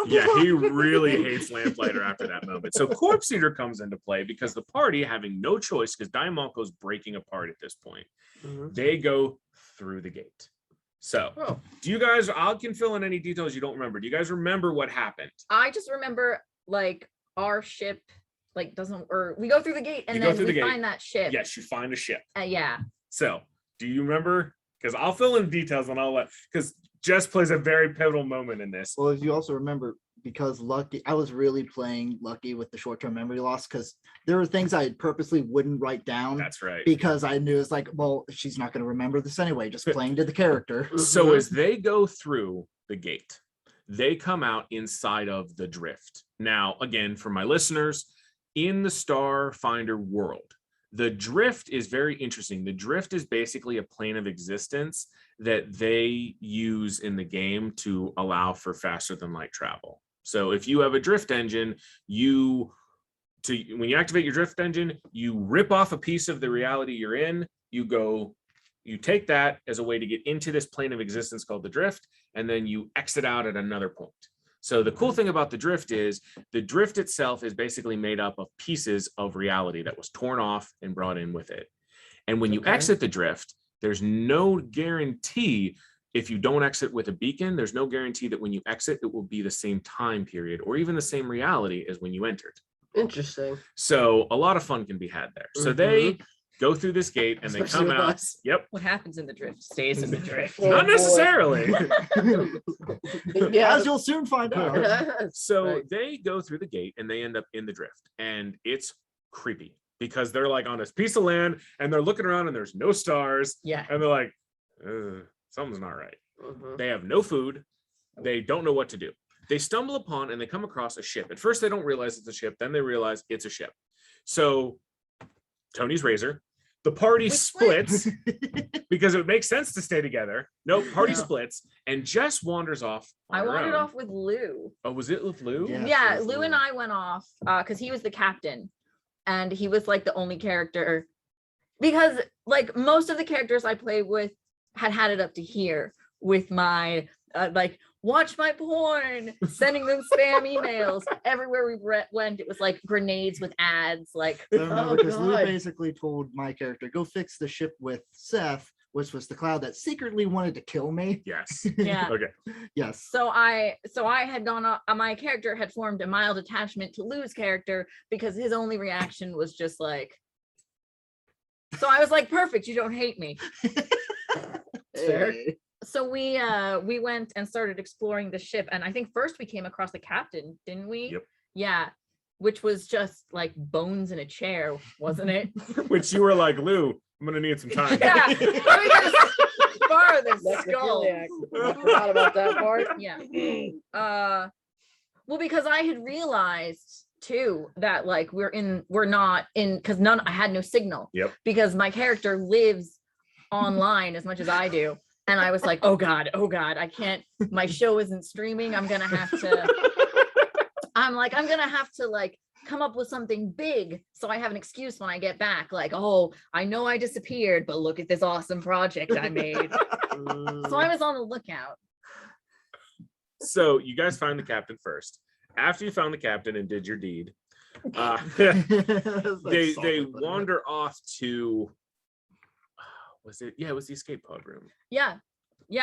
Yeah, he really hates Lamplighter after that moment. So Corpse Eater comes into play because the party, having no choice, because Diamonco's breaking apart at this point, they go through the gate. So do you guys, I can fill in any details you don't remember. Do you guys remember what happened? I just remember like our ship like doesn't, or we go through the gate and then we find that ship. Yes, you find a ship. Yeah. So do you remember? Because I'll fill in details and I'll let, because Jess plays a very pivotal moment in this. Well, if you also remember, because Lucky, I was really playing Lucky with the short-term memory loss because there were things I purposely wouldn't write down. That's right. Because I knew it's like, well, she's not going to remember this anyway, just playing to the character. So as they go through the gate, they come out inside of the drift. Now, again, for my listeners, in the Starfinder world, the drift is very interesting. The drift is basically a plane of existence that they use in the game to allow for faster than light travel. So if you have a drift engine, when you activate your drift engine, you rip off a piece of the reality you're in, you take that as a way to get into this plane of existence called the drift, and then you exit out at another point. So the cool thing about the drift is the drift itself is basically made up of pieces of reality that was torn off and brought in with it. And when you exit the drift, there's no guarantee, if you don't exit with a beacon, there's no guarantee that when you exit, it will be the same time period or even the same reality as when you entered. Interesting. So a lot of fun can be had there. So they go through this gate and Especially they come out. us. Yep. What happens in the drift stays in the drift. Oh, Not boy. necessarily. Yeah. As you'll soon find out. So Right. they go through the gate and they end up in the drift, and it's creepy because they're like on this piece of land and they're looking around and there's no stars, Yeah. and they're like, something's not right. Mhm. They have no food. They don't know what to do. They stumble upon and they come across a ship. At first, they don't realize it's a ship. Then they realize it's a ship. So Tony's Razor, the party splits because it makes sense to stay together. No, party splits, and Jess wanders off. On I her wandered own. off with Lou. Oh, was it with Lou? Yeah. Yeah, Yes, Lou Lou. and I went off because he was the captain and he was like the only character, because like most of the characters I played with had it up to here with my like watch my porn, sending them spam emails everywhere we went. It was like grenades with ads, like I remember because Lou God. basically told my character, go fix the ship with Seth, which was the cloud that secretly wanted to kill me. Yes. yeah. Okay. Yes. So I had gone off, my character had formed a mild attachment to Lou's character because his only reaction was just like, so I was like, perfect, you don't hate me. Fair. Hey. So we went and started exploring the ship, and I think first we came across the captain, didn't we? Yep. Yeah, which was just like bones in a chair, wasn't it? Which you were like, Lou, I'm gonna need some time. Yeah. Let me just borrow this skull. Necrophiliac. I forgot about that part. Yeah. Well, because I had realized too that like we're not in, because I had no signal. Yep. Because my character lives online as much as I do. And I was like, oh God, I can't, my show isn't streaming. I'm gonna have to like come up with something big so I have an excuse when I get back. Like, oh, I know I disappeared, but look at this awesome project I made. So I was on the lookout. So you guys find the captain first. After you found the captain and did your deed, they wander off to, it was the escape pod room. Yeah,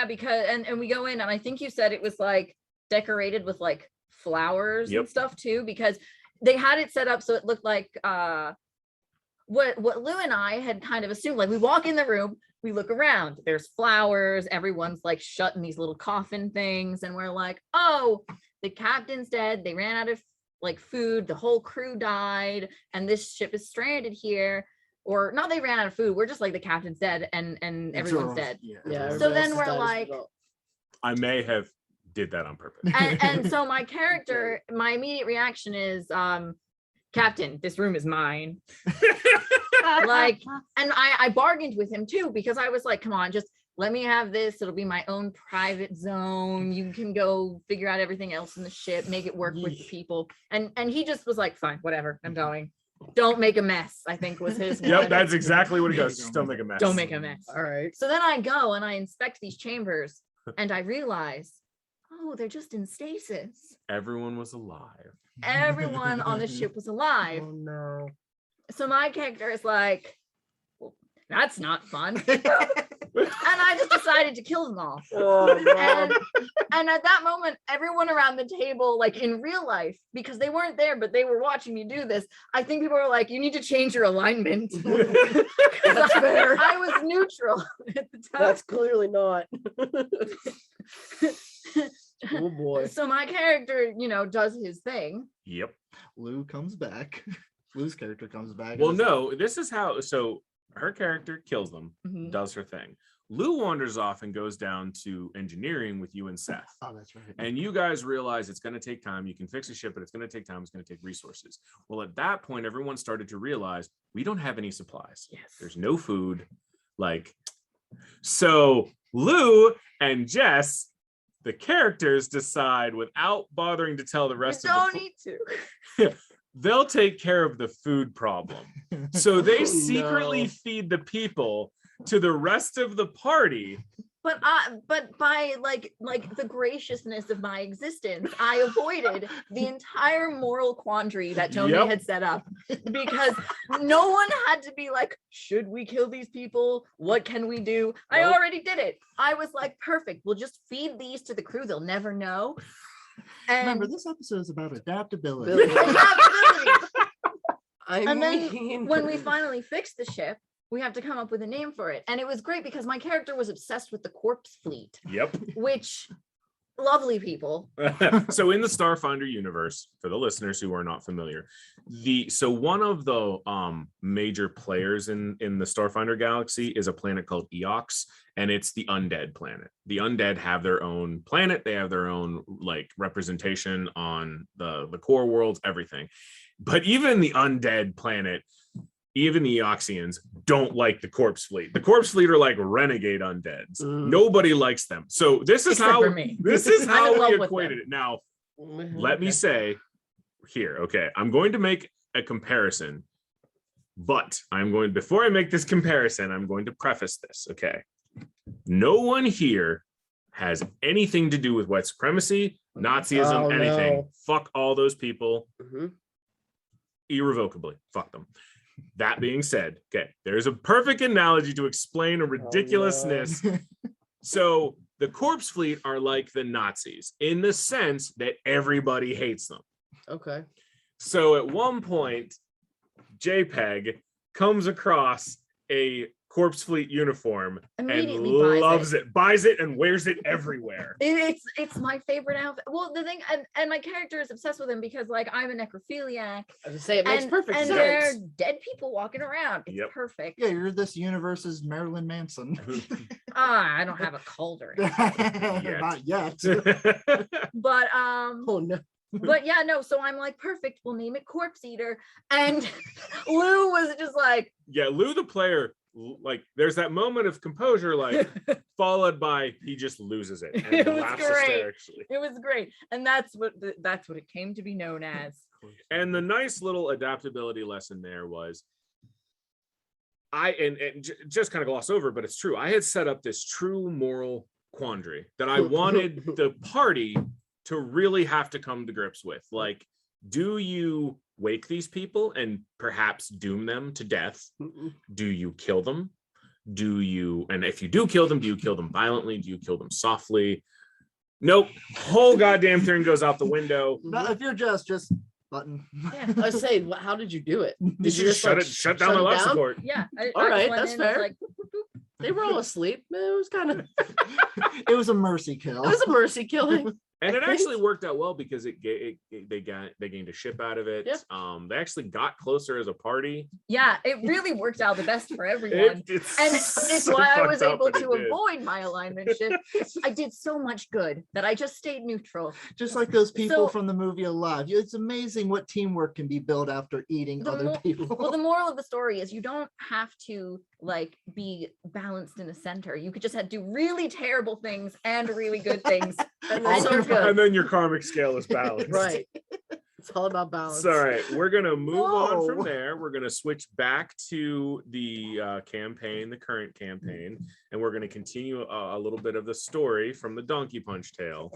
because and we go in and I think you said it was like decorated with like flowers Yep. and stuff too, because they had it set up so it looked like what Lou and I had kind of assumed. Like we walk in the room, we look around, there's flowers, everyone's like shut in these little coffin things, and we're like, oh, the captain's dead, they ran out of like food, the whole crew died, and this ship is stranded here. Or not, they ran out of food, we're just like, the captain's dead and everyone's dead. Yeah. So then everybody else we're died as a like- result. I may have did that on purpose. And so my character, my immediate reaction is, Captain, this room is mine. Like, and I bargained with him too, because I was like, come on, just let me have this. It'll be my own private zone. You can go figure out everything else in the ship, make it work with the people. And he just was like, fine, whatever, I'm going. Don't make a mess, I think was his. Yep, that's exactly what he goes. Just don't make a mess. Don't make a mess. All right. So then I go and I inspect these chambers and I realize, oh, they're just in stasis. Everyone was alive. Everyone on the ship was alive. Oh no. So my character is like, well, that's not fun. And I just decided to kill them all. Oh god. And at that moment, everyone around the table, like in real life, because they weren't there, but they were watching me do this, I think people were like, you need to change your alignment. That's fair. I was neutral at the time. That's clearly not. Oh boy. So my character, does his thing. Yep. Lou comes back. Lou's character comes back. Well, no, this is how. So her character kills them, Mhm. does her thing. Lou wanders off and goes down to engineering with you and Seth. Oh, that's right. And you guys realize it's going to take time. You can fix a ship, but it's going to take time. It's going to take resources. Well, at that point, everyone started to realize we don't have any supplies. Yes. There's no food. So Lou and Jess, the characters, decide without bothering to tell the rest You of don't the need to. they'll take care of the food problem. So they Oh, secretly no. feed the people to the rest of the party. But by like the graciousness of my existence, I avoided the entire moral quandary that Tony Yep. had set up, because no one had to be like, should we kill these people? What can we do? I Nope. already did it. I was like, perfect. We'll just feed these to the crew. They'll never know. And Remember, this episode is about adaptability. Adaptability. I And then mean, when we finally fixed the ship, we have to come up with a name for it. And it was great because my character was obsessed with the corpse fleet, Yep. which lovely people. So in the Starfinder universe, for the listeners who are not familiar, one of the major players in the Starfinder galaxy is a planet called Eox, and it's the undead planet. The undead have their own planet. They have their own representation on the core worlds, everything. But even the undead planet, even the Eoxians don't like the corpse fleet. The corpse fleet are like renegade undeads. Nobody likes them. So this is Except how for me. this is I'm in how love we with equated them. it. Now, let me say here, okay, I'm going to make a comparison, but before I make this comparison, I'm going to preface this, okay? No one here has anything to do with white supremacy, Nazism, Oh, anything. no. Fuck all those people. Mhm. Irrevocably. Fuck them. That being said, okay, there's a perfect analogy to explain a ridiculousness. So the corpse fleet are like the Nazis in the sense that everybody hates them. Okay. So at one point, JPEG comes across a corpse fleet uniform and Immediately loves it, buys it and wears it everywhere. It's my favorite outfit. Well, the thing, and my character is obsessed with him because I'm a necrophiliac. I was say it makes perfect and sense. there are dead people walking around. It's Yep. perfect. Yeah, you're this universe's Marilyn Manson. I don't have a cult or anything. Not yet. But Oh no. but yeah, no, so I'm like, perfect, we'll name it Corpse Eater. And Lou was just like, Yeah, Lou the player, there's that moment of composure, followed by he just loses it and It was laughs great. hysterically. it was great. And that's what it came to be known as. And the nice little adaptability lesson there was just kind of gloss over, but it's true. I had set up this true moral quandary that I wanted the party to really have to come to grips with. Do you wake these people and perhaps doom them to death? Do you kill them? And if you do kill them, do you kill them violently? Do you kill them softly? Nope. Whole goddamn thing goes out the window. No, if you're just button. Yeah. I was saying, how did you do it? Did You just shut down my life support. Yeah. All right, went that's in, was fair. like, boop, boop, boop. They were all asleep. It was kind of, it It was a mercy kill. was a mercy killing. And I it actually think- worked out well because they gained a ship out of it. Yep. They actually got closer as a party. Yeah, it really worked out the best for everyone. And it's so why I was fucked up, able but it to did. avoid my alignment shift. I did so much good that I just stayed neutral. Just like those people So- from the movie Alive. It's amazing what teamwork can be built after eating The other mo- people. Well, the moral of the story is you don't have to like be balanced in the center. You could just do really terrible things and really good things. And Also then you're good. And then your karmic scale is balanced. Right. It's all about balance. So, all right, we're gonna move on from Whoa. there. We're gonna switch back to the campaign, the current campaign, and we're gonna continue a little bit of the story from the Donkey Punch tale.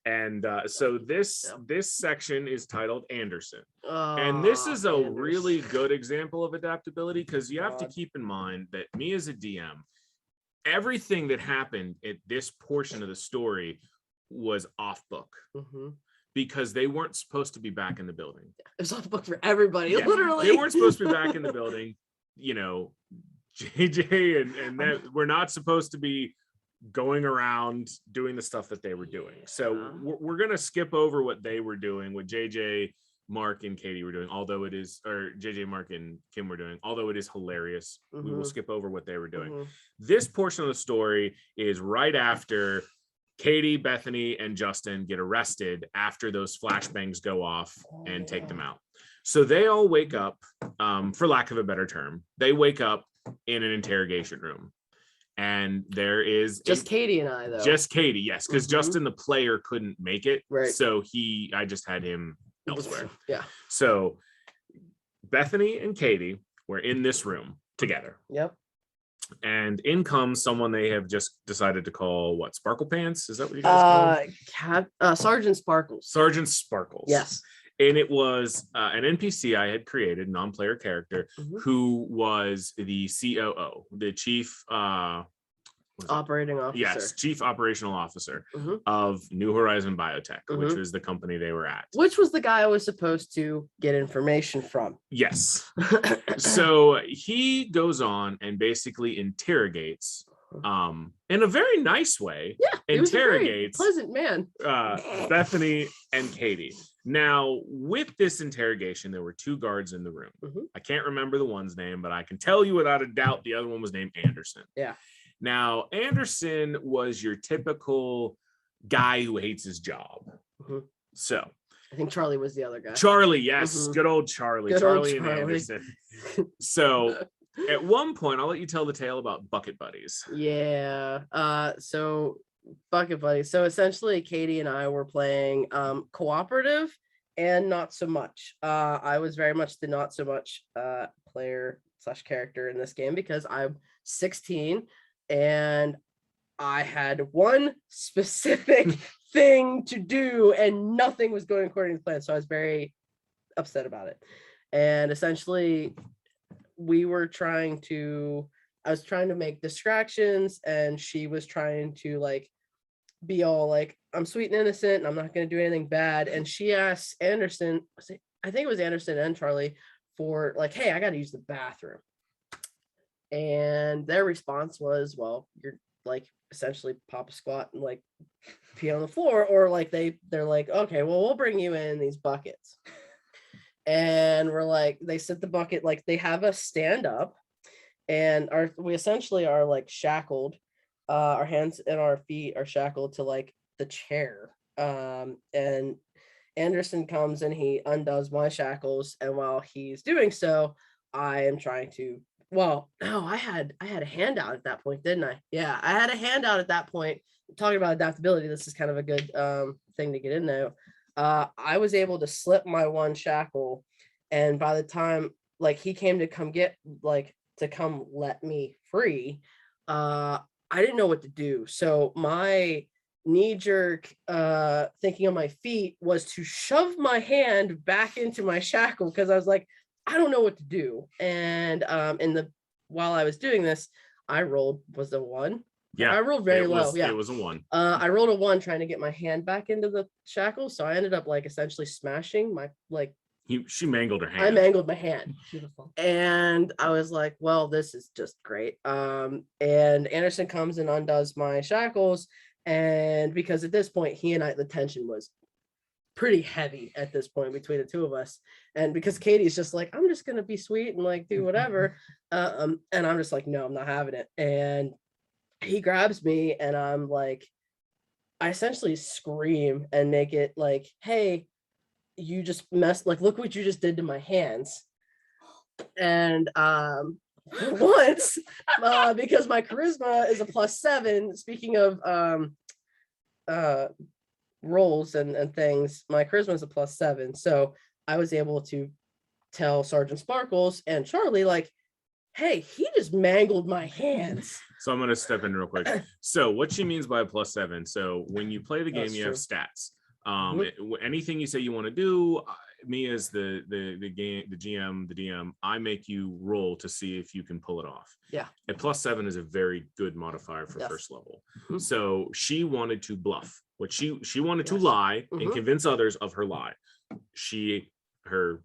And so this section is titled Anderson, and this is a Anderson. really good example of adaptability because you have to God. keep in mind that me as a DM, everything that happened at this portion of the story was off book. Mhm. Because they weren't supposed to be back in the building. It was off the book for everybody, Yeah, literally. They weren't supposed to be back in the building. You know, JJ and that we're not supposed to be going around doing the stuff that they were doing. So Yeah. we're going to skip over what they were doing, what JJ, Mark, and Katie were doing, although it is, or JJ, Mark, and Kim were doing, although it is hilarious. We will Mhm. skip over what they were doing. Mhm. This portion of the story is right after Katie, Bethany, and Justin get arrested after those flashbangs go off and take them out. So they all wake up, for lack of a better term, they wake up in an interrogation room. And there is Just Katie and I, though. just Katie, yes, because Mhm. Justin, the player, couldn't make it. Right. So I just had him elsewhere. Yeah. So Bethany and Katie were in this room together. Yep. And in comes someone they have just decided to call what, Sparkle Pants? Is that what you guys call him? Sergeant Sparkles. Sergeant Sparkles. Yes. And it was an NPC I had created, non-player character, Mhm. who was the COO, the chief Operating officer. yes, chief operational officer Mhm. of New Horizon Biotech, which Mhm. was the company they were at. Which was the guy I was supposed to get information from. Yes. So he goes on and basically interrogates in a very nice way, Yeah, he was a very interrogates pleasant man. Bethany and Katie. Now, with this interrogation, there were two guards in the room. Mhm. I can't remember the one's name, but I can tell you without a doubt the other one was named Anderson. Yeah. Now, Anderson was your typical guy who hates his job. Mhm. So, I think Charlie was the other guy. Charlie, yes, Mhm. good old Charlie, Good old Charlie and Charlie. Anderson. So, at one point, I'll let you tell the tale about Bucket Buddies. Yeah. So Bucket Buddy. So essentially Katie and I were playing cooperative and not so much. I was very much the not so much player / character in this game because I'm 16 and I had one specific thing to do and nothing was going according to plan. So I was very upset about it. And essentially I was trying to make distractions and she was trying to like be all like, I'm sweet and innocent and I'm not going to do anything bad. And she asked Anderson, I think it was Anderson and Charlie, for like, hey, I got to use the bathroom. And their response was, well, you're like essentially pop a squat and like pee on the floor, or like they're like, okay, well, we'll bring you in these buckets. And we're like, they set the bucket, like they have us stand up and we essentially are like shackled. Our hands and our feet are shackled to like the chair. And Anderson comes and he undoes my shackles. And while he's doing so, I am trying to, well, no, I had a handout at that point, didn't I? Yeah, I had a handout at that point. Talking about adaptability, this is kind of a good thing to get in there. I was able to slip my one shackle, and by the time like he came to come get like to come let me free, I didn't know what to do. So my knee-jerk thinking on my feet was to shove my hand back into my shackle because I was like, I don't know what to do. And while I was doing this, I rolled was a 1. Yeah, I rolled very low. Yeah, it was a 1. I rolled a 1 trying to get my hand back into the shackle, so I ended up like essentially smashing my like. She mangled her hand. I mangled my hand. Beautiful. And I was like, well, this is just great. And Anderson comes and undoes my shackles. And because at this point, the tension was pretty heavy at this point between the two of us. And because Katie's just like, I'm just going to be sweet and like do whatever. And I'm just like, no, I'm not having it. And he grabs me and I'm like, I essentially scream and make it like, hey, you just messed, like, look what you just did to my hands. And once, because my charisma is a +7, speaking of roles and things, my charisma is a +7. So I was able to tell Sergeant Sparkles and Charlie, like, hey, he just mangled my hands. So I'm going to step in real quick. So what she means by a +7. So when you play the game, you have stats. Anything you say you want to do, me as the GM, the DM, I make you roll to see if you can pull it off. Yeah. A +7 is a very good modifier for first level. So she wanted to bluff. What she wanted to lie and convince others of her lie. Her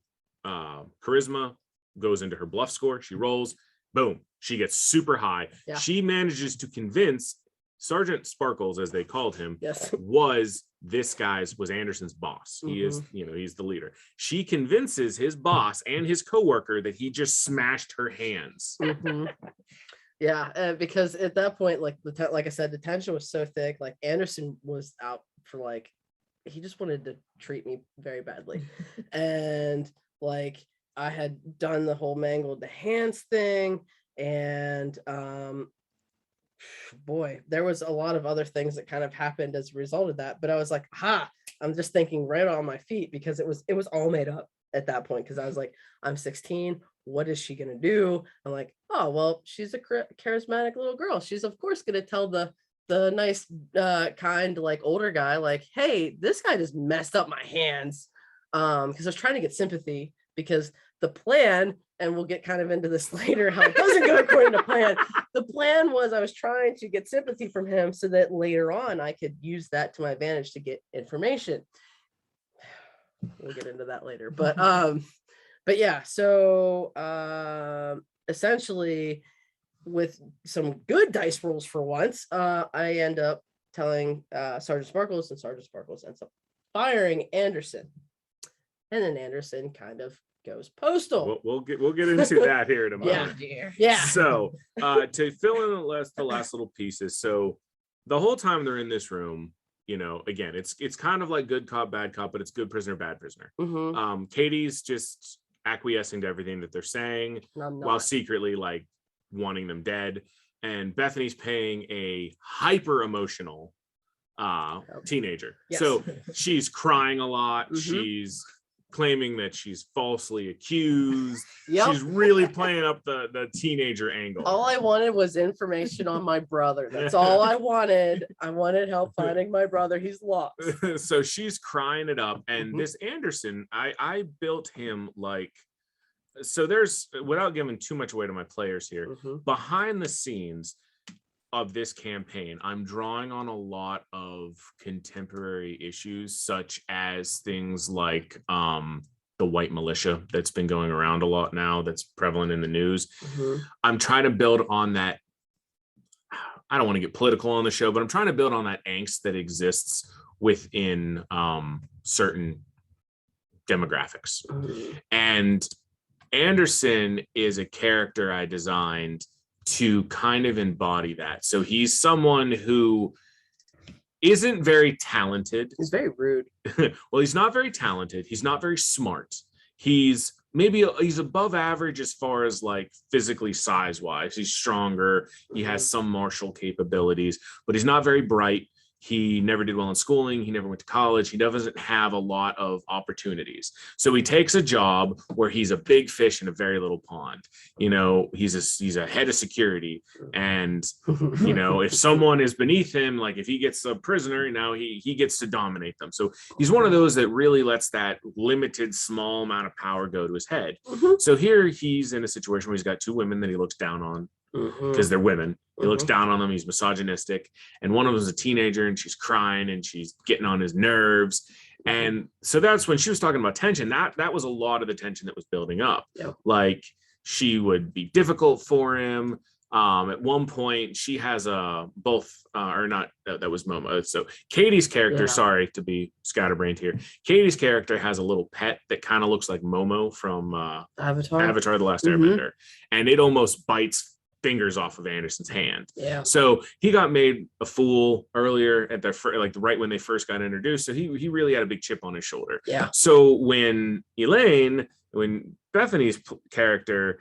charisma goes into her bluff score. She rolls, boom, she gets super high. Yeah. She manages to convince Sergeant Sparkles, as they called him, was Anderson's boss. He is, he's the leader. She convinces his boss and his coworker that he just smashed her hands. Yeah, because at that point, like like I said, the tension was so thick. Like Anderson was out for like, he just wanted to treat me very badly, and like I had done the whole mangled the hands thing, and boy, there was a lot of other things that kind of happened as a result of that. But I was like, I'm just thinking right on my feet, because it was all made up at that point. Because I was like, I'm 16. What is she gonna do? I'm like, oh well, she's a charismatic little girl. She's of course gonna tell the nice kind like older guy, like, hey, this guy just messed up my hands. Because I was trying to get sympathy, because the plan, and we'll get kind of into this later, how it doesn't go according to plan. The plan was I was trying to get sympathy from him so that later on I could use that to my advantage to get information. We'll get into that later. But yeah, so essentially with some good dice rolls for once, I end up telling Sergeant Sparkles, and Sergeant Sparkles ends up firing Anderson. And then Anderson kind of goes postal. We'll get into that here in a moment. Yeah. So to fill in the last little pieces. So the whole time they're in this room, again, it's kind of like good cop, bad cop, but it's good prisoner, bad prisoner. Katie's just acquiescing to everything that they're saying while secretly like wanting them dead. And Bethany's playing a hyper emotional teenager. So she's crying a lot. She's claiming that she's falsely accused. She's really playing up the teenager angle. All I wanted was information on my brother. That's all I wanted. I wanted help finding my brother. He's lost. So she's crying it up. And this Anderson, I built him like, so there's, without giving too much away to my players here, behind the scenes of this campaign, I'm drawing on a lot of contemporary issues, such as things like the white militia that's been going around a lot now, that's prevalent in the news. I'm trying to build on that. I don't want to get political on the show, but I'm trying to build on that angst that exists within certain demographics. And Anderson is a character I designed to kind of embody that. So he's someone who isn't very talented. He's very rude. Well, he's not very talented. He's not very smart. He's above average as far as like physically size wise. He's stronger. He has some martial capabilities, but he's not very bright. He never did well in schooling. He never went to college. He doesn't have a lot of opportunities. So he takes a job where he's a big fish in a very little pond. He's a head of security. And, if someone is beneath him, like if he gets a prisoner, now he gets to dominate them. So he's one of those that really lets that limited small amount of power go to his head. So here he's in a situation where he's got two women that he looks down on because they're women. He looks down on them. He's misogynistic. And one of them is a teenager and she's crying and she's getting on his nerves. And so that's when she was talking about tension. That was a lot of the tension that was building up. Like she would be difficult for him. At one point, she has both, or not, that was Momo. So Katie's character, sorry to be scatterbrained here. Katie's character has a little pet that kind of looks like Momo from Avatar: The Last Airbender, and it almost bites fingers off of Anderson's hand. Yeah. So he got made a fool earlier at like right when they first got introduced. So he really had a big chip on his shoulder. Yeah. So when Bethany's character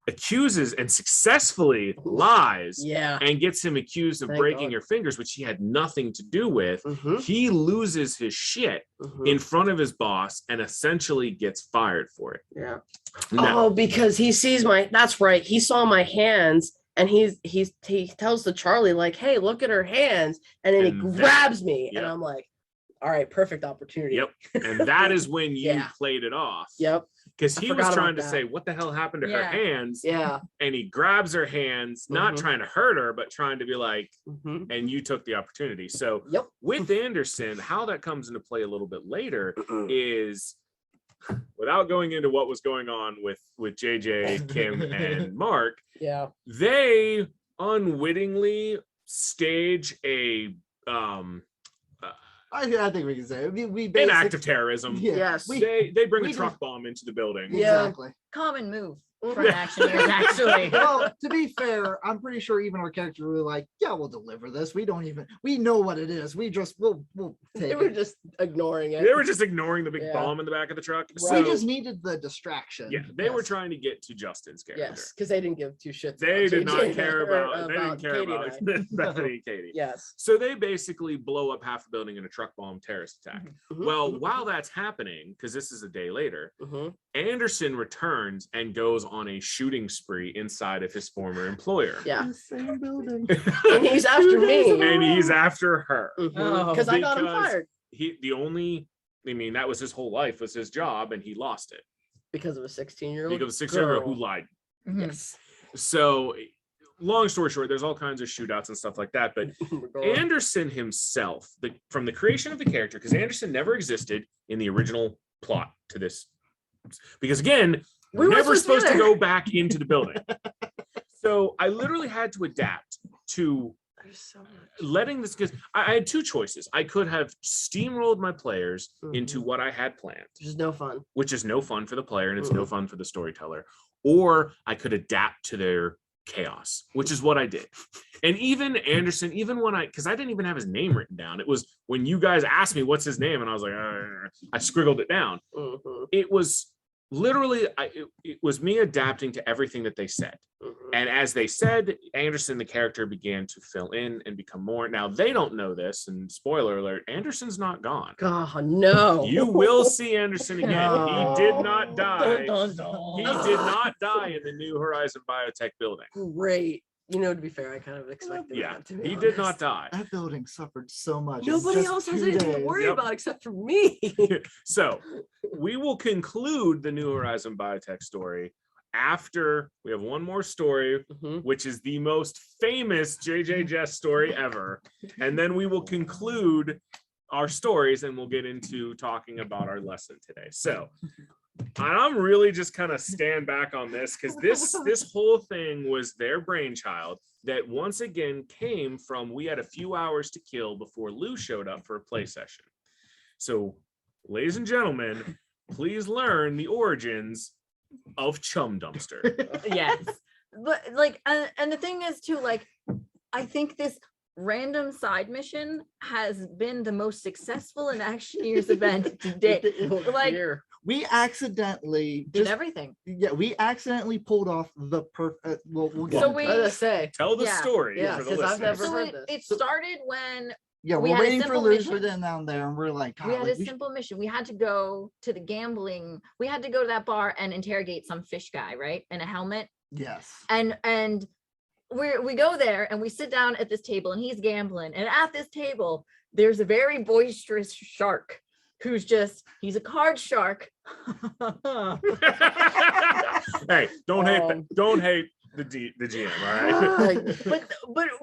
accuses and successfully lies and gets him accused of breaking her fingers, which he had nothing to do with, he loses his shit in front of his boss and essentially gets fired for it. Yeah. No. Oh, because he sees that's right. He saw my hands and he tells the Charlie like, hey, look at her hands. And then he grabs me and I'm like, all right, perfect opportunity. Yep. And that is when you played it off. Yep. Because he was trying to say, what the hell happened to her hands? Yeah. And he grabs her hands, not trying to hurt her, but trying to be like, and you took the opportunity. So with Anderson, how that comes into play a little bit later is, without going into what was going on with JJ, Kim, and Mark, they unwittingly stage a I think we can say we an act of terrorism. Yes. They bring a truck bomb into the building. Exactly. Common move for Inactioneers, actually. Well, to be fair, I'm pretty sure even our characters were like, yeah, we'll deliver this. We know what it is. We'll take They were just ignoring it. They were just ignoring the big bomb in the back of the truck. Right. So, we just needed the distraction. Yeah, they were trying to get to Justin's character. Yes, because they didn't give two shits. They did not JJ care about Katie Bethany and Katie. Yes. So they basically blow up half a building in a truck bomb terrorist attack. Well, while that's happening, because this is a day later, Anderson returns and goes on a shooting spree inside of his former employer. Yeah. The same building. And he's after me. And he's after her. Because I got him fired. That was his whole life, was his job, and he lost it. Because of a 16-year-old? Because of a 16-year-old who lied. Yes. So, long story short, there's all kinds of shootouts and stuff like that. But Anderson himself, from the creation of the character, because Anderson never existed in the original plot to this. Because again, we're never supposed to go back into the building. So I literally had to adapt to letting this, because I had two choices. I could have steamrolled my players into what I had planned, which is no fun for the player and it's no fun for the storyteller, or I could adapt to their chaos, which is what I did. And even Anderson, because I didn't even have his name written down, it was when you guys asked me what's his name and I was like, I scribbled it down. It was literally, it was me adapting to everything that they said. And as they said, Anderson, the character, began to fill in and become more. Now, they don't know this, and spoiler alert, Anderson's not gone. God, no. You will see Anderson again. He did not die. He did not die in the New Horizon Biotech building. Great. To be fair, I kind of expected that. To be honest. Did not die. That building suffered so much. Nobody else has anything to worry about except for me. So we will conclude the New Horizon Biotech story after we have one more story, which is the most famous JJ Jess story ever. And then we will conclude our stories and we'll get into talking about our lesson today. So I'm really just kind of stand back on this because this whole thing was their brainchild that once again came from, we had a few hours to kill before Lou showed up for a play session. So, ladies and gentlemen, please learn the origins of Chum Dumpster. Yes. But and the thing is too, I think this random side mission has been the most successful Inactioneers event to date. We accidentally did everything. Yeah, we accidentally pulled off the perfect. We'll get. So tell the story. Yeah, for the because listeners. I've never heard this. It started when. Yeah, we're waiting for Liz down there, and we're like, we had a simple mission. We had to go to the gambling. We had to go to that bar and interrogate some fish guy, right, in a helmet. Yes. And we go there and we sit down at this table and he's gambling. And at this table, there's a very boisterous shark who's he's a card shark. Hey, don't hate the GM, all right?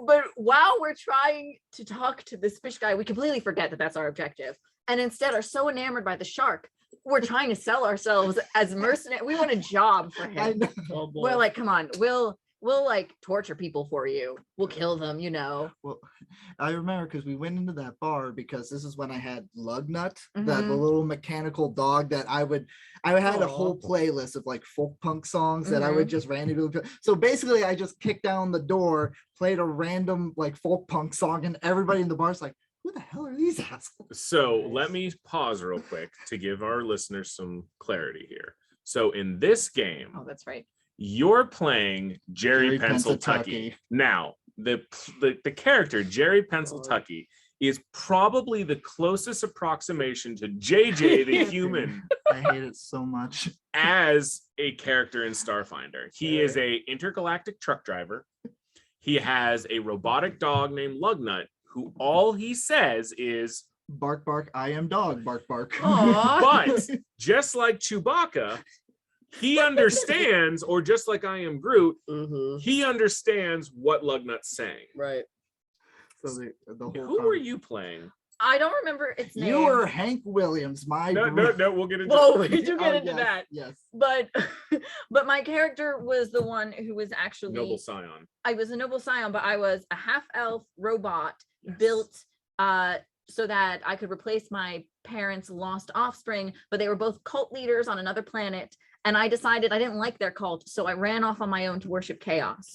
but while we're trying to talk to this fish guy, we completely forget that that's our objective, and instead are so enamored by the shark, we're trying to sell ourselves as mercenaries. We want a job for him. We're like, come on, we'll we'll like torture people for you. We'll kill them, you know. Well, I remember because we went into that bar because this is when I had Lugnut, the Mhm. little mechanical dog that I had a whole Aw. playlist of like folk punk songs that I would just randomly play. So basically I just kicked down the door, played a random like folk punk song, and everybody in the bar's like, who the hell are these assholes? So Nice. let me pause real quick to give our listeners some clarity here. So in this game, Oh, that's right. you're playing Jerry Jerry Pennsyltucky. Pennsyltucky. Now, the character Jerry Pennsyltucky is probably the closest approximation to JJ the human I hate it so much. as a character in Starfinder. He is a intergalactic truck driver. He has a robotic dog named Lugnut, who all he says is Bark, bark, I am dog, bark, bark. Aw. but just like Chewbacca, he understands, or just like I am Groot, Mhm. he understands what Lugnut's saying. Right. So the whole Who were you playing? I don't remember its name. You were Hank Williams, my No, we'll get into Whoa, we do Oh, get into yes, that. Yes. But but my character was the one who was actually Noble Scion. I was a noble scion, but I was a half elf robot Yes. built so that I could replace my parents' lost offspring, but they were both cult leaders on another planet. And I decided I didn't like their cult, so I ran off on my own to worship chaos.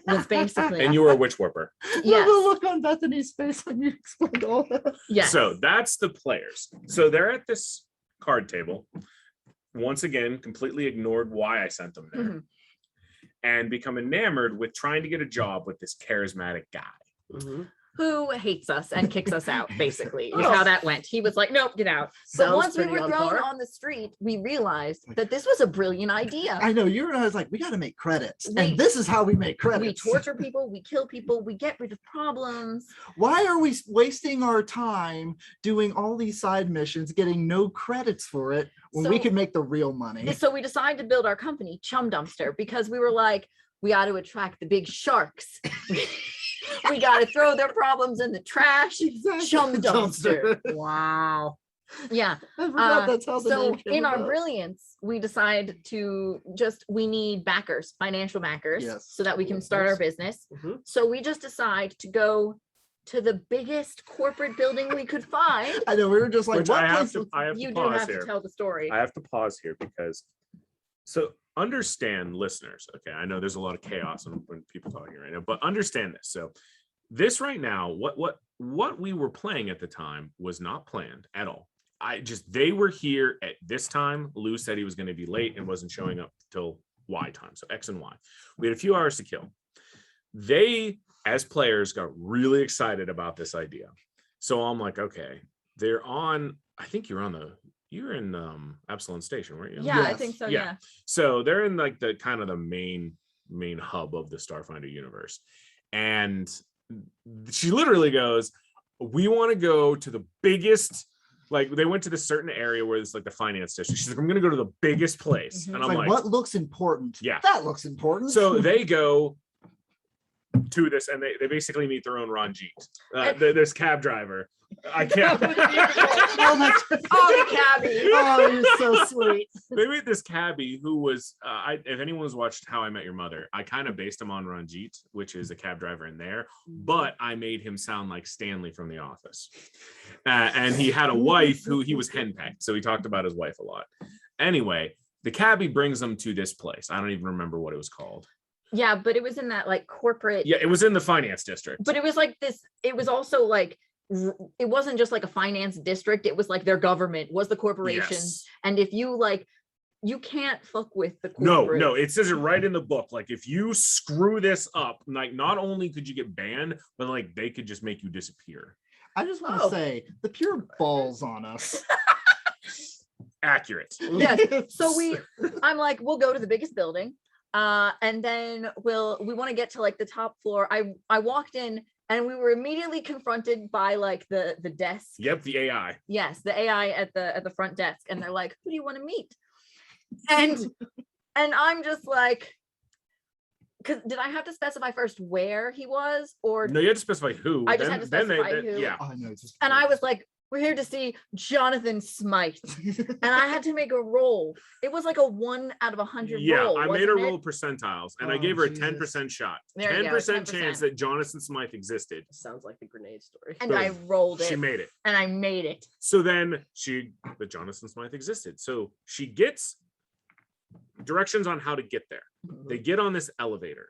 Was basically And you were a witch warper. Yes. The look on Bethany's face when you explained all that. yes. So that's the players. So they're at this card table. Once again, completely ignored why I sent them there. Mhm. And become enamored with trying to get a job with this charismatic guy. Mhm. Who hates us and kicks us out, basically, is Oh. how that went. He was like, nope, get out. But Sounds once we pretty were on thrown par. on the street, we realized that this was a brilliant idea. I know you and I was like, we got to make credits, We- and this is how we make We credits. torture people, we kill people, we get rid of problems. Why are we wasting our time doing all these side missions, getting no credits for it when we So- can make the real money? So we decided to build our company, Chum Dumpster, because we were like, we got to attract the big sharks. We got to throw their problems in the trash. Exactly. Chum Dumpster. Wow. Yeah. I forgot Uh, that's how the so name came in our about. brilliance, we decide to we need backers, financial backers, Yes. so that we can start our business. Mhm. So we just decide to go to the biggest corporate building we could find. I know we were just like, Which what I have place to, I have You to do pause have here. to tell the story. I have to pause here because, so understand, listeners. Okay, I know there's a lot of chaos when people talking right now, but understand this. So this right now, what we were playing at the time was not planned at all. They were here at this time. Lou said he was going to be late and wasn't showing up till Y time, so X and Y. We had a few hours to kill. They, as players, got really excited about this idea. So I'm like, okay, they're on. I think you're in Absalon Station, weren't you? Yeah, I Yes. think so. Yeah. Yeah. So they're in like the kind of the main hub of the Starfinder universe. And she literally goes, we want to go to the biggest, like they went to this certain area where it's like the finance district. She's like, I'm going to go to the biggest place. Mhm. And It's I'm like, like, what looks important? Yeah. That looks important. so they go to this and they basically meet their own Ranjit, this cab driver. I can't. Oh, that's Oh, the cabbie. oh, you're so sweet. They made this cabbie who was if anyone's watched How I Met Your Mother, I kind of based him on Ranjit, which is a cab driver in there, but I made him sound like Stanley from The Office. And he had a wife who he was henpecked, so he talked about his wife a lot. Anyway, the cabbie brings them to this place. I don't even remember what it was called. Yeah, but it was in that like corporate. Yeah, it was in the finance district. But it was like this. It was also like it wasn't just like a finance district. It was like their government was the corporation. Yes. And if you like, you can't fuck with the No, corporate. no, it says it right in the book. Like if you screw this up, like not only could you get banned, but like they could just make you disappear. I just want to Oh. say the pure balls on us. Accurate. Yes. So I'm like, we'll go to the biggest building. And then we want to get to like the top floor. I walked in and we were immediately confronted by like the desk. Yep, the AI. Yes, the AI at the front desk. And they're like, who do you want to meet? And I'm just like, because did I have to specify first where he was, or No, you had to specify who. I just had to specify who. Yeah. Oh, no, it's just and I was like, we're here to see Jonathan Smythe. And I had to make a roll. It was like a 1 out of 100 Yeah, roll. I made her wasn't roll it? percentiles, and I Oh, gave her a Jesus. 10% shot. There you go, 10% chance 10%. that Jonathan Smythe existed. Sounds like the grenade story. And I rolled it. She made it. And I made it. So then the Jonathan Smythe existed. So she gets directions on how to get there. They get on this elevator.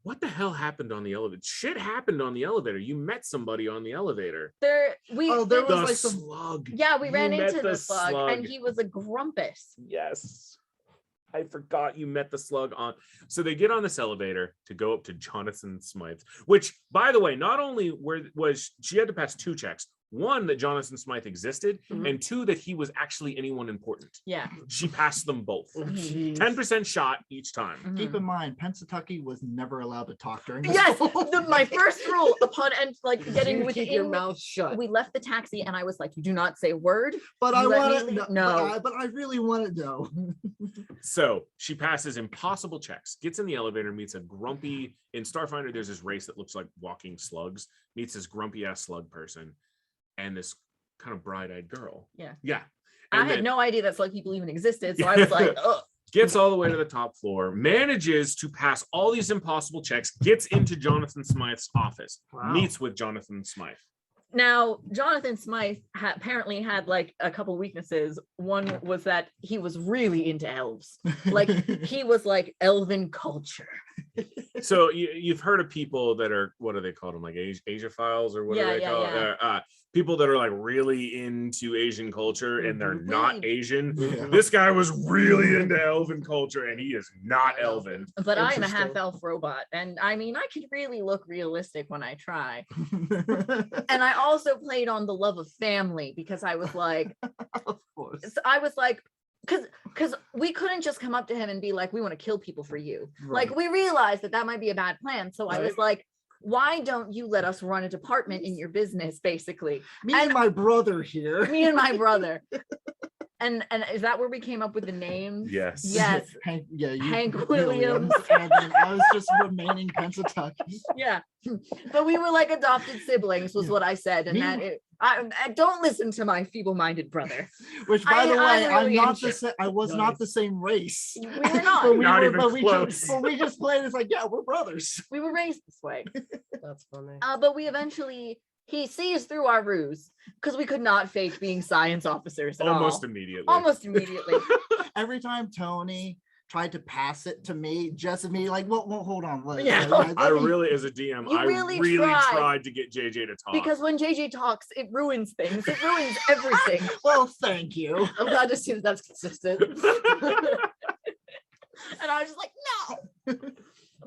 What the hell happened on the elevator? Shit happened on the elevator. You met somebody on the elevator. there was The like some slug. Yeah, we ran You met into the slug, and he was a grumpus. Yes. I forgot you met the slug on. So they get on this elevator to go up to Jonathan Smythe, which, by the way, not only was she had to pass 2 checks. 1, that Jonathan Smythe existed, Mhm. and 2, that he was actually anyone important. Yeah. She passed them both. Oh, jeez. 10% shot each time. keep Mhm. in mind, Pennsatucky was never allowed to talk during this. Yes, whole my thing. first rule upon getting You within. keep your mouth shut. We left the taxi, and I was like, "You do not say a word." But You I let me want leave? to No. but I really want to know. So she passes impossible checks, gets in the elevator, meets a grumpy, in Starfinder, there's this race that looks like walking slugs, meets this grumpy ass slug person, and this kind of bright-eyed girl. Yeah. Yeah. I And had then no idea that slug people even existed, so I was like, "Ugh." gets all the way to the top floor, manages to pass all these impossible checks, gets into Jonathan Smythe's office, Wow. meets with Jonathan Smythe. Now, Jonathan Smythe apparently had like a couple weaknesses. One was that he was really into elves. Like he was like elven culture. So you've heard of people that are, what do they call them, like Asiaphiles or what Yeah, do they yeah, call yeah. it? People that are like really into Asian culture and they're not Really? Asian. Yeah. This guy was really into elven culture and he is not elven. But I'm a Interesting. half elf robot, and I mean, I can really look realistic when I try. And I also played on the love of family because I was like, Of course. because we couldn't just come up to him and be like, we want to kill people for you. Right. Like we realized that might be a bad plan. So I was Right. like, why don't you let us run a department in your business, basically? Me and my brother here. Me and my brother. And is that where we came up with the name? Yes. Yes. Hank, yeah, Hank Williams. And then I was just remaining Pennsatucky. Yeah. But we were like adopted siblings, was Yeah. what I said. And Me- that I don't listen to my feeble-minded brother. Which, by the way, I'm I'm really not into- I was not the same race. We were not. But we Not were, even but we close. Just, but we just played. It's like, yeah, we're brothers. We were raised this way. That's funny. But we eventually, he sees through our ruse because we could not fake being science officers at Almost all. immediately. Almost immediately. Every time Tony tried to pass it to me, Jess and me, like, well, hold on. Yeah. I really, as a DM, You I really really tried. tried to get JJ to talk. Because when JJ talks, it ruins things. It ruins everything. Well, thank you. I'm glad to see that that's consistent. And I was just like, no.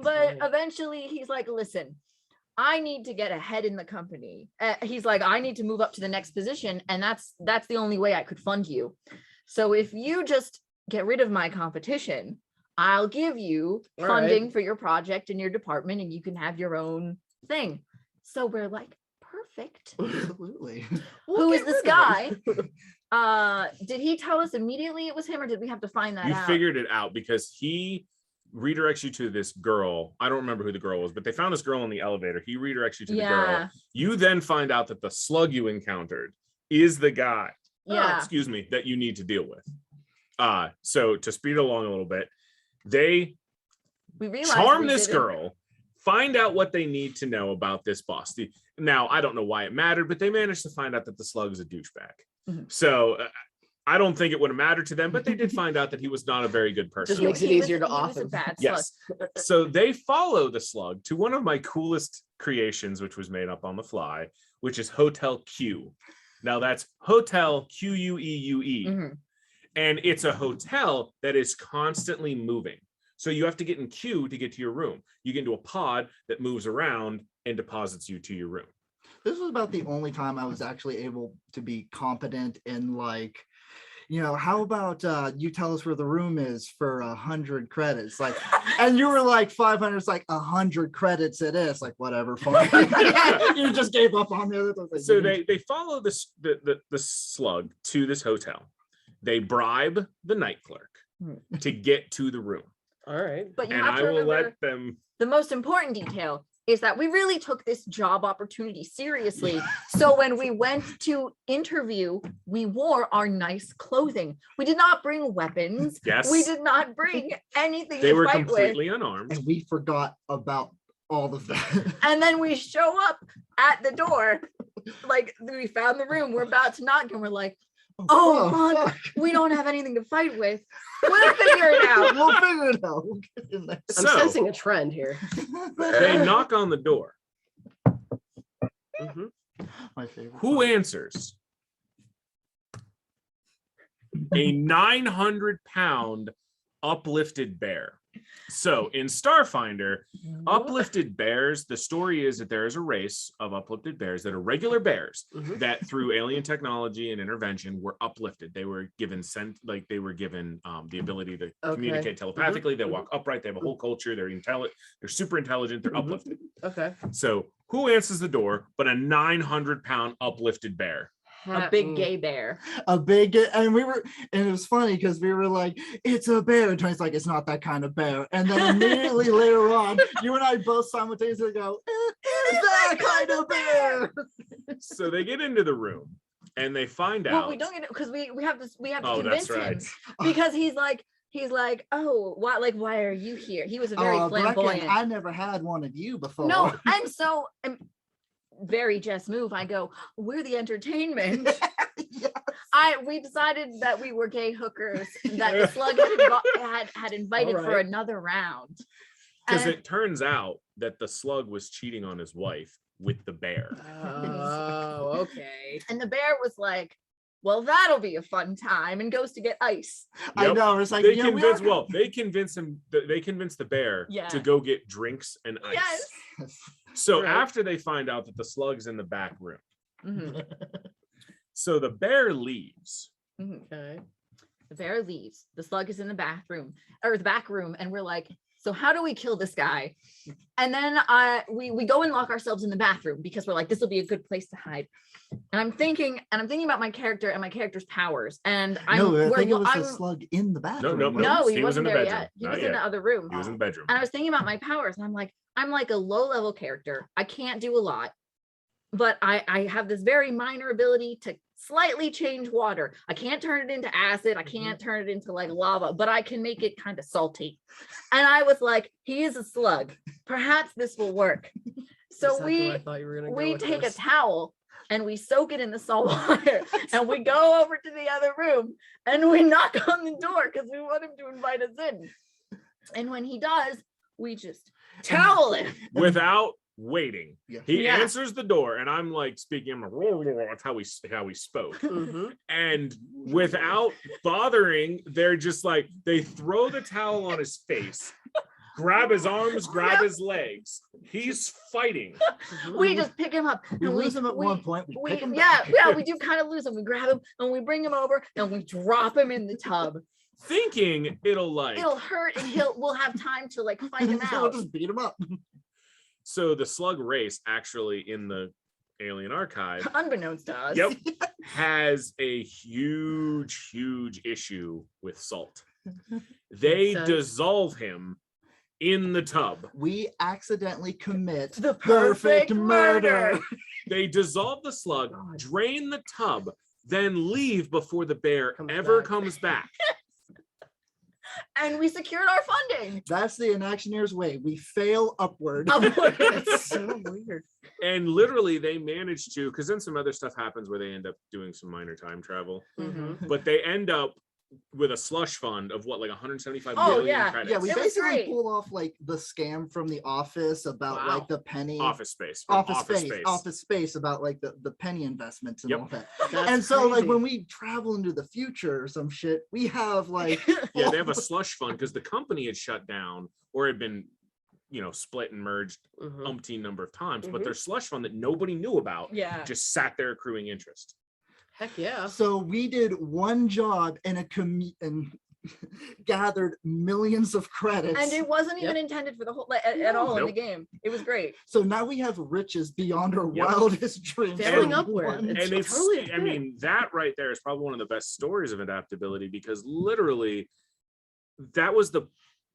But eventually he's like, listen, I need to get ahead in the company. He's like, I need to move up to the next position. And that's the only way I could fund you. So if you just get rid of my competition, I'll give you All funding right. for your project in your department and you can have your own thing. So we're like, perfect. Absolutely. Who is get this rid of him. guy? Did he tell us immediately it was him, or did we have to find that You out? figured it out because he redirects you to this girl. I don't remember who the girl was, but they found this girl in the elevator. He redirects you to the girl. Yeah. You then find out that the slug you encountered is the guy, Yeah. excuse me, that you need to deal with. So to speed along a little bit, they We realized charm we this did it. girl, find out what they need to know about this boss. Now, I don't know why it mattered, but they managed to find out that the slug is a douchebag. Mhm. So I don't think it would have mattered to them, but they did find out that he was not a very good person. Just makes it He was- easier to he was off a him. bad slug. Yes. So they follow the slug to one of my coolest creations, which was made up on the fly, which is Hotel Q. Now that's Hotel Queue. Mhm. And it's a hotel that is constantly moving. So you have to get in queue to get to your room. You get into a pod that moves around and deposits you to your room. This was about the only time I was actually able to be competent in, like, how about you tell us where the room is for 100 credits, like, and you were like 500. It's like 100 credits. It is like, whatever. Fine. You just gave up on the other. Like, So they follow the slug to this hotel. They bribe the night clerk to get to the room. All right. But you And have I to will remember let them. the most important detail is that we really took this job opportunity seriously. So when we went to interview, we wore our nice clothing. We did not bring weapons. Yes. We did not bring anything They to were fight with. completely unarmed. And we forgot about all of that. And then we show up at the door, like we found the room, we're about to knock, and we're like, oh, fuck, we don't have anything to fight with. We'll figure it out. We'll figure it out. We'll get in there. I'm So- sensing a trend here. They knock on the door. Mhm. My favorite. Who part. answers? A 900-pound uplifted bear. So in Starfinder, uplifted bears, the story is that there is a race of uplifted bears that are regular bears Mhm. that through alien technology and intervention were uplifted. They were given the ability to communicate telepathically. They walk upright. They have a whole culture. They're intelligent. They're super intelligent. They're Mhm. uplifted. Okay. So who answers the door but a 900-pound uplifted bear? A big gay bear. A big, and it was funny because we were like, it's a bear. And Tony's like, it's not that kind of bear. And then immediately later on, you and I both simultaneously go, it is that kind of bear. So they get into the room and they find out. Well, we don't get it because we have to Oh, convince that's right. him because he's like, oh, why are you here? He was a very Brecken, flamboyant. I never had one of you before. No, and so very Jess move. I go, we're the entertainment. Yes. We decided that we were gay hookers that the slug had invited All for right. another round. Because And- it turns out that the slug was cheating on his wife with the bear. Oh, okay. And the bear was like, well, that'll be a fun time, and goes to get ice. I Yep. know. It's like, They yeah, we are- convince the bear Yeah. to go get drinks and ice. Yes. So Right. after they find out that the slug's in the back room, Mhm, so the bear leaves. mhm. Okay. The bear leaves. The slug is in the bathroom or the back room, and we're like, so how do we kill this guy? And then we go and lock ourselves in the bathroom because we're like, this will be a good place to hide. And I'm thinking about my character and my character's powers. And No, I think it was the slug in the bathroom. no. no, he He was in wasn't the there bedroom. yet. He Not was in yet. the other room. He was in the bedroom. And I was thinking about my powers, and I'm like a low-level character. I can't do a lot, but I have this very minor ability to slightly change water. I can't turn it into acid. I can't turn it into like lava, but I can make it kind of salty. And I was like, he is a slug. Perhaps this will work. So Exactly where I thought you were gonna go we with take this. a towel and we soak it in the salt water and we go over to the other room and we knock on the door because we want him to invite us in. And when he does, we just towel him. Without waiting. Yeah. He Yeah. answers the door, and I'm like speaking. I'm like, that's how we spoke. Mhm. And without bothering, they're just like, they throw the towel on his face, grab his arms, grab his legs. He's fighting. We just pick him up. We and lose him at one point. We pick him back. we do kind of lose him. We grab him and we bring him over and we drop him in the tub. Thinking it'll Hurt and we'll have time to like fight him So we'll out. just beat him up. So the slug race actually in the Alien Archive Unbeknownst to us. yep has a huge issue with salt. They Makes sense. dissolve him in the tub. We accidentally commit The perfect murder. They dissolve the slug, God. drain the tub, then leave before the bear Comes ever back. comes back. And we secured our funding. That's the Inactioneers way. We fail upward. That's so weird. And literally they manage to, because then some other stuff happens where they end up doing some minor time travel, Mhm. but they end up with a slush fund of what, like 175 Oh, million yeah. credits. Yeah, we It was basically great. pull off like the scam from The Office about Wow. like the penny Office Space. from office space about like the penny investments and Yep. all that. That's And so like crazy. when we travel into the future or some shit, we have like Yeah, they have a slush fund because the company had shut down or had been, split and merged Mhm. umpteen number of times, but Mhm. their slush fund that nobody knew about Yeah. just sat there accruing interest. Heck yeah. so we did one job and and gathered millions of credits. And it wasn't even Yep. intended for the whole at all in the Nope. game. It was great. So now we have riches beyond our Yep. wildest dreams. Failing from upward. one It's And it's, totally I good. mean, that right there is probably one of the best stories of adaptability because literally that was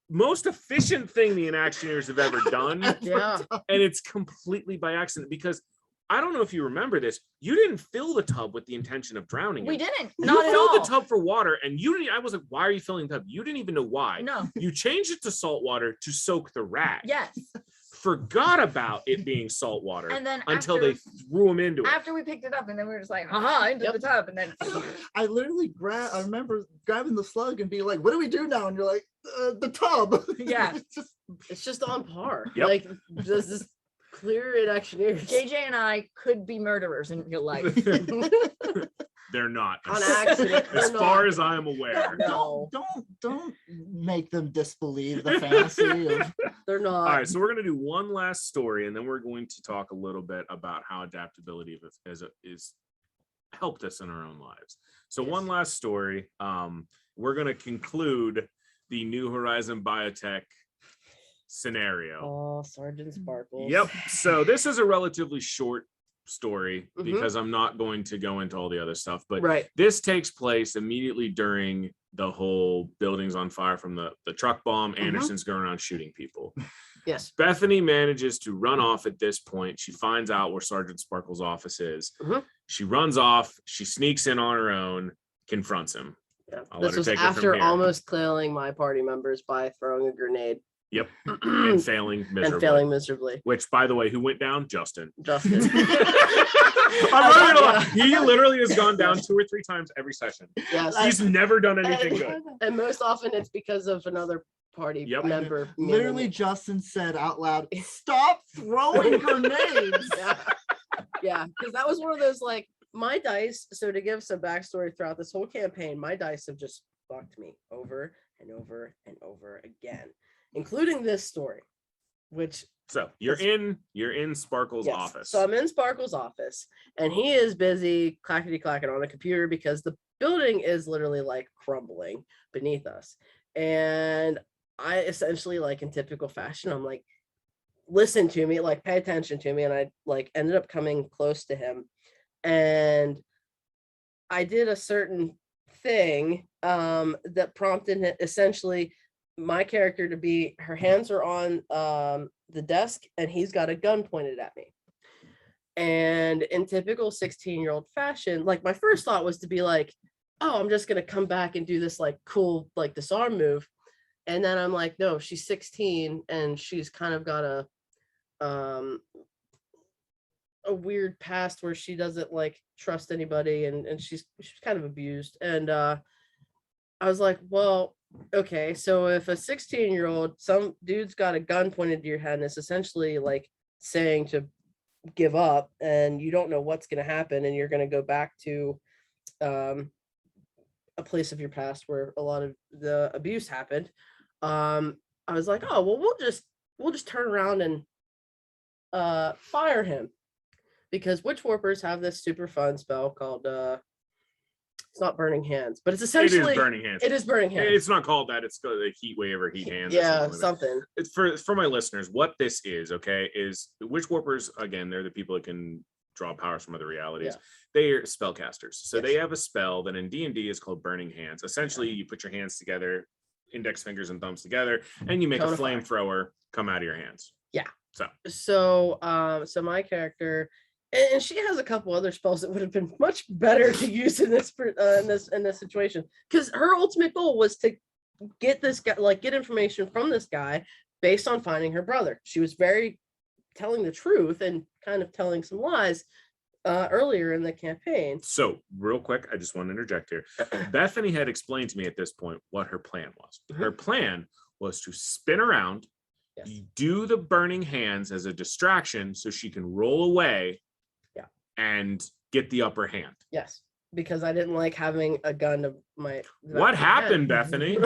most efficient thing the Inactioneers have ever done. Yeah. And it's completely by accident because I don't know if you remember this. You didn't fill the tub with the intention of drowning We him. didn't. You Not at filled all. the tub for water, and you didn't. I was like, "Why are you filling the tub?" You didn't even know why. No. You changed it to salt water to soak the rat. Yes. Forgot about it being salt water And then until after, they threw him into it. after we picked it up, and then we were just like, haha, into the tub, and then I literally I remember grabbing the slug and being like, "What do we do now?" And you're like, "The tub." Yeah. It's just on par. Yep. Like this is clear Inactioneers. JJ and I could be murderers in real life. They're not. On accident. As They're far not. as I am aware. No. Don't make them disbelieve the fantasy of. They're not. All right, so we're going to do one last story, and then we're going to talk a little bit about how adaptability is helped us in our own lives. So Yes. one last story. We're going to conclude the New Horizon Biotech scenario. Oh, Sergeant Sparkles. Yep. So this is a relatively short story Mhm. because I'm not going to go into all the other stuff, but Right. this takes place immediately during the whole buildings on fire from the truck bomb. Anderson's going around shooting people. Yes. Bethany manages to run off at this point. She finds out where Sergeant Sparkle's office is. Mhm. She runs off. She sneaks in on her own, confronts him. Yeah. I'll let This her was take it from after here. almost killing my party members by throwing a grenade. Yep. And failing miserably. And failing miserably. Which, by the way, who went down? Justin. Justin. I'm not gonna lie. He literally has gone down 2 or 3 times every session. Yes. He's never done anything good. And most often it's because of another party Yep. member. Literally, Justin said out loud, "Stop throwing grenades." Yeah, because that was one of those like my dice. So to give some backstory throughout this whole campaign, my dice have just fucked me over and over and over again, including this story, which So you're in Sparkle's yes. office. So I'm in Sparkle's office, and he is busy clackety clacking on a computer because the building is literally like crumbling beneath us. And I essentially, like in typical fashion, I'm like, listen to me, like pay attention to me. And I like ended up coming close to him, and I did a certain thing that prompted essentially my character to be, her hands are on the desk and he's got a gun pointed at me. And in typical 16-year-old fashion, like my first thought was to be like, oh, I'm just gonna come back and do this like cool like disarm move. And then I'm like, no, she's 16 and she's kind of got a weird past where she doesn't like trust anybody, and she's kind of abused. And I was like, well, okay, so if a 16-year-old, some dude's got a gun pointed to your head and it's essentially like saying to give up, and you don't know what's going to happen, and you're going to go back to a place of your past where a lot of the abuse happened, I was like, oh well, we'll just turn around and fire him, because witch warpers have this super fun spell called it's not burning hands, but it's essentially it is burning hands. It is burning hands. It's not called that. It's called a heat wave or heat hands. Or Yeah, something like that. something. It's for my listeners. What this is, okay, is witch warpers. Again, they're the people that can draw powers from other realities. Yeah. They are spellcasters. So Yes. they have a spell that in D&D is called burning hands. Essentially, you put your hands together, index fingers and thumbs together, and you make Cone a of fire. flamethrower come out of your hands. Yeah. So So my character, and she has a couple other spells that would have been much better to use in this situation, because her ultimate goal was to get this guy, like get information from this guy based on finding her brother. She was very telling the truth and kind of telling some lies earlier in the campaign. So real quick, I just want to interject here. Bethany had explained to me at this point what her plan was. Her plan was to spin around, Yes. do the burning hands as a distraction so she can roll away, Yeah. and get the upper hand. Yes, because I didn't like having a gun to my. What happened, Bethany?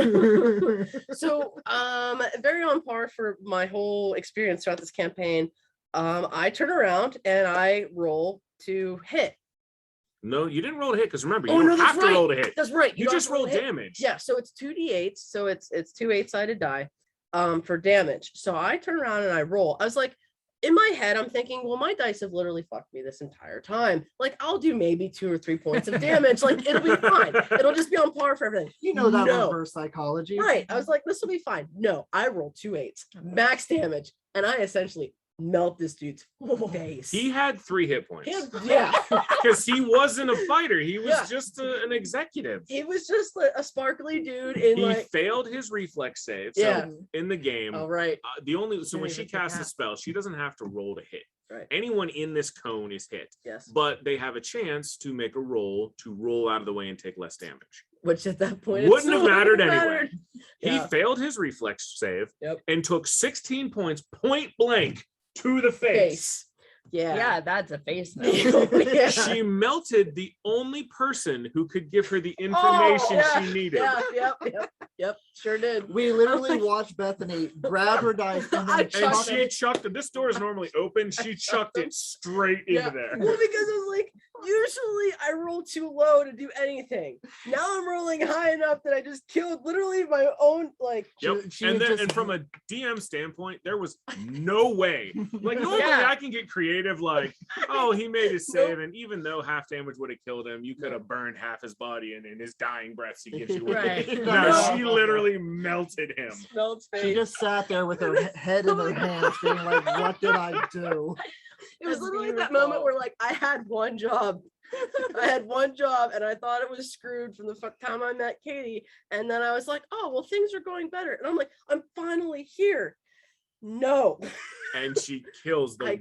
So very on par for my whole experience throughout this campaign. I turn around and I roll to hit. No, you didn't roll to hit, because remember, you Oh, don't no, that's have to right. roll to hit. That's right. You don't just have to roll hit. damage. Yeah, so it's 2d8s, so it's 2 8-sided die for damage. So I turn around and I roll. I was like, in my head, I'm thinking, well, my dice have literally fucked me this entire time. Like, I'll do maybe 2 or 3 points of damage. Like, it'll be fine. It'll just be on par for everything. You know that No. reverse psychology. Right. I was like, this will be fine. No, I rolled 2 8s, max damage, and I essentially melt this dude's face. He had 3 hit points. Yeah. Because he wasn't a fighter. He was Yeah. just an executive. He was just like a sparkly dude in He like, failed his reflex save. So yeah. in the game, Oh, right. so when Didn't she even casts pick a up. spell, she doesn't have to roll to hit. Right. Anyone in this cone is hit, Yes. but they have a chance to make a roll to roll out of the way and take less damage. Which at that point it Wouldn't have still mattered wouldn't anyway. mattered. He Yeah. failed his reflex save Yep. and took 16 points point blank to the face. Face. Yeah. Yeah, that's a face though. Yeah. She melted the only person who could give her the information yeah, she needed. Yeah, yep, sure did. We literally watched Bethany grab her dice and I then And chuck she it. chucked it. This door is normally open. She chucked it straight Yeah. into there. Well, because it was like, usually I roll too low to do anything. Now I'm rolling high enough that I just killed literally my own, like, Yep. She And was then, just- and from a DM standpoint, there was no way. Like normally Yeah. I can get creative, like, oh, he made his save, and even though half damage would have killed him, you could have burned half his body, and in his dying breaths, he gives you one. Right. No, she literally melted him. smelled She face. just sat there with her head in her hands, being like, "What did I do?" It was That's literally that beautiful. moment where like I had one job. I had one job and I thought it was screwed from the time I met Katie. And then I was like, oh, well, things are going better. And I'm like, I'm finally here. No. And she kills the and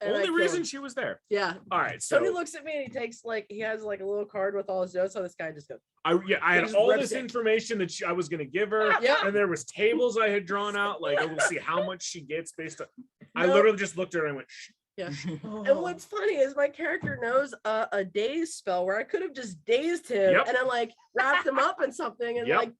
I only reason killed. she was there. Yeah. All right, so Tony looks at me and he takes like, he has like a little card with all his notes on. This guy just goes, I had just all rips this it. information that I was going to give her, Yeah. and there was tables I had drawn out, like I will see how much she gets based on. I Nope. literally just looked at her and I went, "Shh." yeah. And what's funny is my character knows a daze spell where I could have just dazed him Yep. and then like wrapped him up in something and Yep. like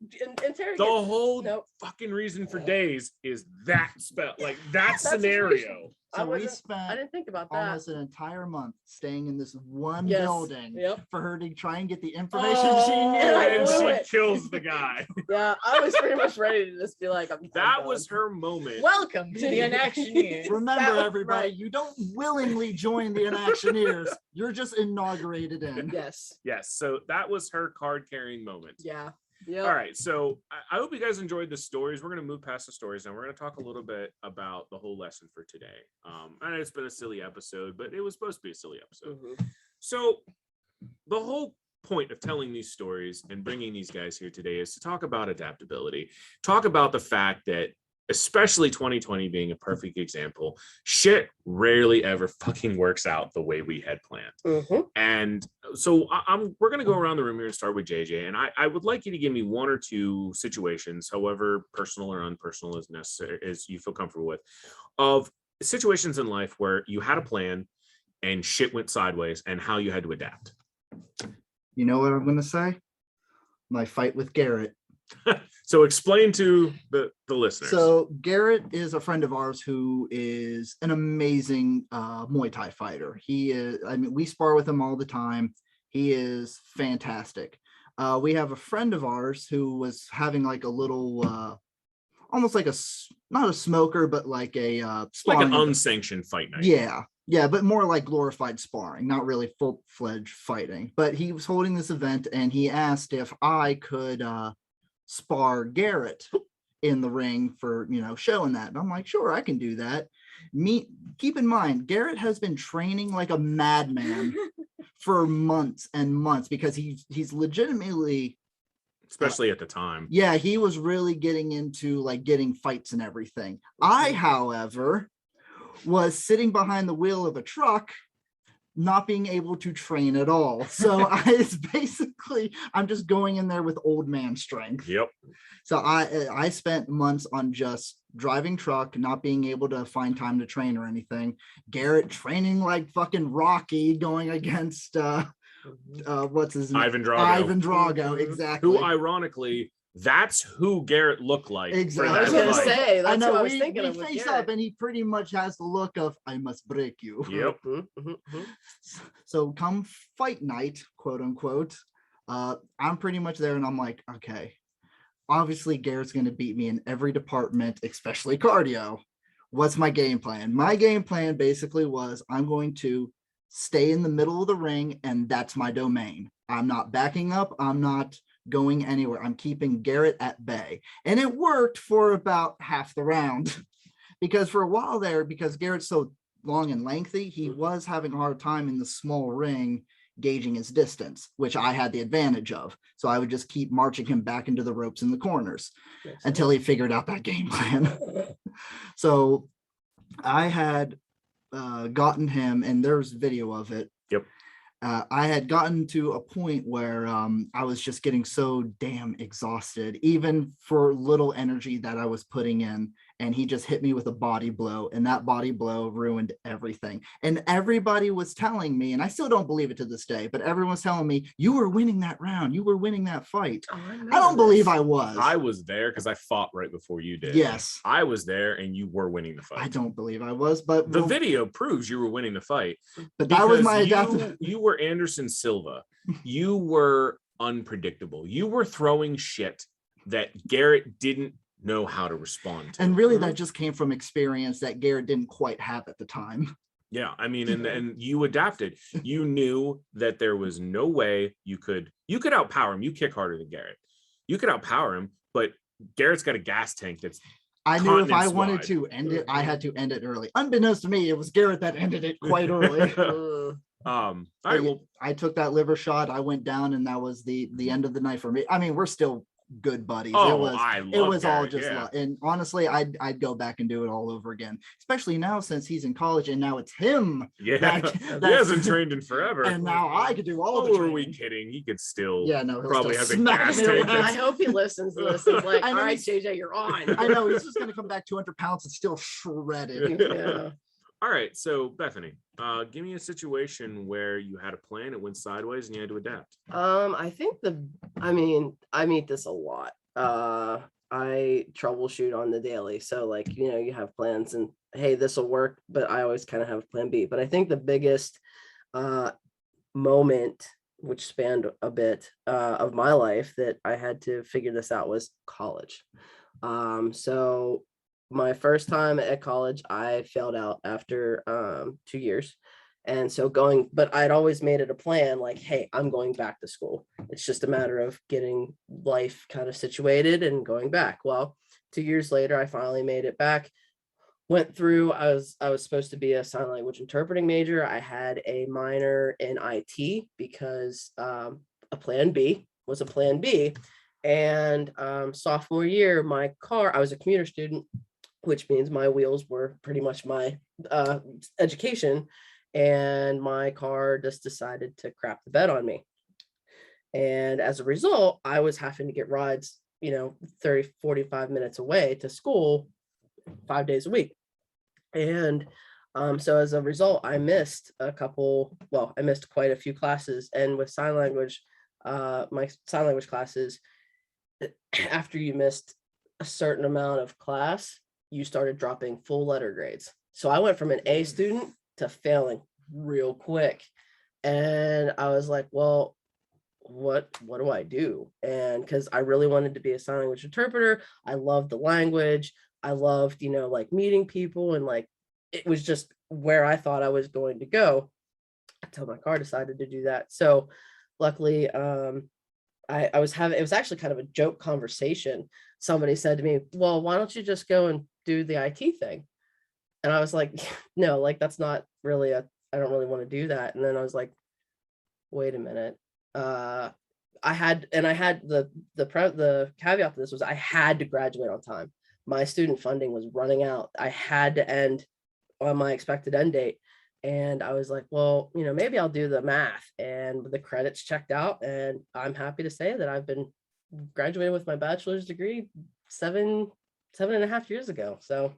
interrogate. The whole Nope. fucking reason for days is that spell, like that That scenario. So we I spent didn't think about that. almost an entire month staying in this one Yes. building Yep. for her to try and get the information Oh, she and I And needed. blew she it. kills the guy. Yeah, I was pretty much ready to just be like, I'm That done. was her moment. Welcome to the Inactioneers. Remember, That was everybody, right. you don't willingly join the Inactioneers. You're just inaugurated in. Yes. Yes, so that was her card carrying moment. Yeah. Yeah. All right, so I hope you guys enjoyed the stories. We're going to move past the stories and we're going to talk a little bit about the whole lesson for today. I know it's been a silly episode, but it was supposed to be a silly episode. So the whole point of telling these stories and bringing these guys here today is to talk about adaptability, talk about the fact that, especially 2020 being a perfect example, shit rarely ever fucking works out the way we had planned. Mhm. And so we're going to go around the room here and start with JJ. And I would like you to give me 1 or 2 situations, however personal or unpersonal as necessary, as you feel comfortable with, of situations in life where you had a plan and shit went sideways and how you had to adapt. You know what I'm going to say? My fight with Garrett. So explain to the listeners. So Garrett is a friend of ours who is an amazing Muay Thai fighter. He is, I mean, we spar with him all the time. He is fantastic. We have a friend of ours who was having like a little, almost like not a smoker, but like a it's like an sparring. unsanctioned fight night. Yeah, but more like glorified sparring, not really full-fledged fighting. But he was holding this event and he asked if I could spar Garrett in the ring for, showing that. And I'm like, sure, I can do that. Keep in mind, Garrett has been training like a madman for months and months because he's legitimately, Especially at the time. yeah, he was really getting into like getting fights and everything. I, however, was sitting behind the wheel of a truck, not being able to train at all. So I'm just going in there with old man strength. Yep. So I spent months on just driving truck, not being able to find time to train or anything. Garrett training like fucking Rocky, going against what's his name? Ivan Drago. Ivan Drago, exactly. Who ironically, that's who Garrett looked like. Exactly. For I was that gonna fight. say that's I know what I was we thinking of with face Garrett. up and he pretty much has the look of I must break you. Yep. So come fight night, quote unquote, I'm pretty much there and I'm like, okay, obviously Garrett's going to beat me in every department, especially cardio. what's my game plan? My game plan basically was I'm going to stay in the middle of the ring, and that's my domain. I'm not backing up. I'm not going anywhere. I'm keeping Garrett at bay. And it worked for about half the round because for a while there, because Garrett's so long and lengthy, he was having a hard time in the small ring gauging his distance, which I had the advantage of. So I would just keep marching him back into the ropes in the corners until he figured out that game plan. So I had gotten him, and there's video of it. Yep. I had gotten to a point where I was just getting so damn exhausted, even for little energy that I was putting in. And he just hit me with a body blow, and that body blow ruined everything. And everybody was telling me, and I still don't believe it to this day, but everyone was telling me, you were winning that round. You were winning that fight. Oh, I don't believe I was. I was there because I fought right before you did. Yes. I was there and you were winning the fight. I don't believe I was, but the video proves you were winning the fight. But that was my adaptability. You were Anderson Silva. You were unpredictable. You were throwing shit that Garrett didn't know how to respond to. And really that just came from experience that Garrett didn't quite have at the time. Yeah, I mean, and you adapted. You knew that there was no way you could outpower him. You kick harder than Garrett. You could outpower him, but Garrett's got a gas tank that's I knew if I wanted to end it, I had to end it early. Unbeknownst to me, it was Garrett that ended it quite early. All right, well, I took that liver shot. I went down, and that was the end of the night for me. I mean, we're still good buddies. Oh, it was all Garrett, just yeah. and honestly, I'd go back and do it all over again, especially now since he's in college and now it's him. Yeah, he hasn't trained in forever. And now I could do all the Oh, are training. we kidding? He could still he'll probably still have a smack gas me tank. around. I hope he listens to this. He's like, I all know right, he's- JJ, you're on. I know he's just going to come back 200 pounds and still shredded. Yeah. All right, so Bethany, give me a situation where you had a plan, it went sideways, and you had to adapt. I think I meet this a lot. I troubleshoot on the daily. So like, you have plans and hey, this will work, but I always kind of have plan B. But I think the biggest moment, which spanned a bit of my life that I had to figure this out, was college. So my first time at college, I failed out after 2 years. And so but I'd always made it a plan like, hey, I'm going back to school. It's just a matter of getting life kind of situated and going back. Well, 2 years later, I finally made it back. Went through, I was supposed to be a sign language interpreting major. I had a minor in IT because a plan B was a plan B. And sophomore year, I was a commuter student, which means my wheels were pretty much my education. And my car just decided to crap the bed on me. And as a result, I was having to get rides, 30, 45 minutes away to school 5 days a week. And so as a result, I missed quite a few classes. And with sign language, my sign language classes, after you missed a certain amount of class, you started dropping full letter grades. So I went from an A student to failing real quick. And I was like, well, what do I do? And because I really wanted to be a sign language interpreter, I loved the language. I loved, like meeting people, and like, it was just where I thought I was going to go until my car decided to do that. So luckily, it was actually kind of a joke conversation. Somebody said to me, well, why don't you just go and do the IT thing? And I was like, no, like, that's not really I don't really want to do that. And then I was like, wait a minute. I had the caveat to this was I had to graduate on time. My student funding was running out. I had to end on my expected end date. And I was like, well, maybe I'll do the math, and the credits checked out. And I'm happy to say that I've been graduated with my bachelor's degree 7.5 years ago. So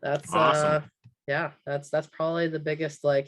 that's awesome. That's probably the biggest, like,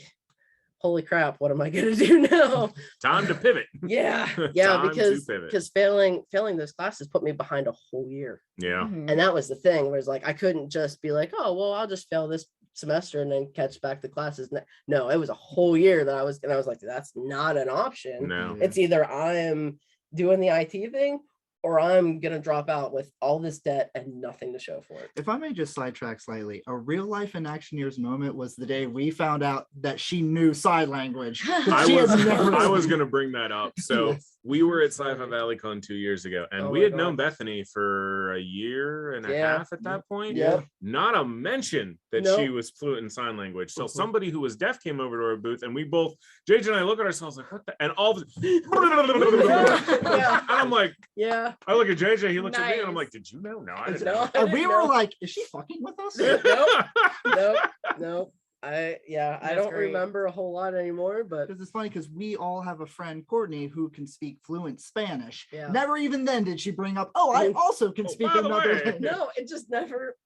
holy crap, what am I gonna do now? Time to pivot. Yeah, Time because failing those classes put me behind a whole year. Yeah. Mhm. And that was the thing, where it's like I couldn't just be like, oh well, I'll just fail this semester and then catch back the classes. No, it was a whole year that I was like, that's not an option. No. It's either I'm doing the IT thing or I'm gonna drop out with all this debt and nothing to show for it. If I may just sidetrack slightly, a real life Inactioneers moment was the day we found out that she knew sign language. I She was has never- I was gonna bring that up. So Yes. we were at Sci-Fi Valley Con 2 years ago, and Oh we my had known God. Bethany for a year and a Yeah. half at that point. Yep. Not a mention that she Nope. was fluent in sign language. So Mhm. somebody who was deaf came over to our booth, and we both, JJ and I, look at ourselves like, what the, and all of Yeah. and I'm like, Yeah. I look at JJ, he looks at me, and I'm Nice. like, did you know? No, I didn't No, know. I And didn't we know. were like, is she fucking with us? Nope. I That's don't great. remember a whole lot anymore, but Because it's funny because we all have a friend, Courtney, who can speak fluent Spanish. yeah. Never even then did she bring up, oh, I also can Oh, speak by the another way. language. No, it just never.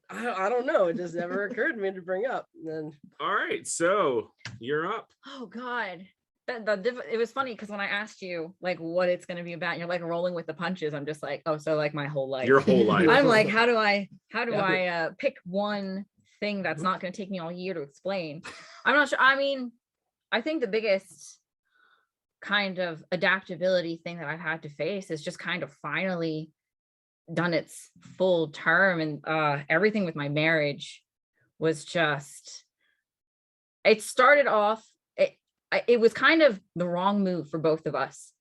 I don't know. It just never occurred to me to bring up. And All right, so you're up. Oh God. It was funny because when I asked you like what it's going to be about, and you're like rolling with the punches. I'm just like, oh, so like my whole life. Your whole life. I'm like, how do I Yeah. pick one thing that's not going to take me all year to explain? I'm not sure. I mean, I think the biggest kind of adaptability thing that I've had to face is just kind of finally done its full term, and everything with my marriage was just, it started off, it was kind of the wrong move for both of us,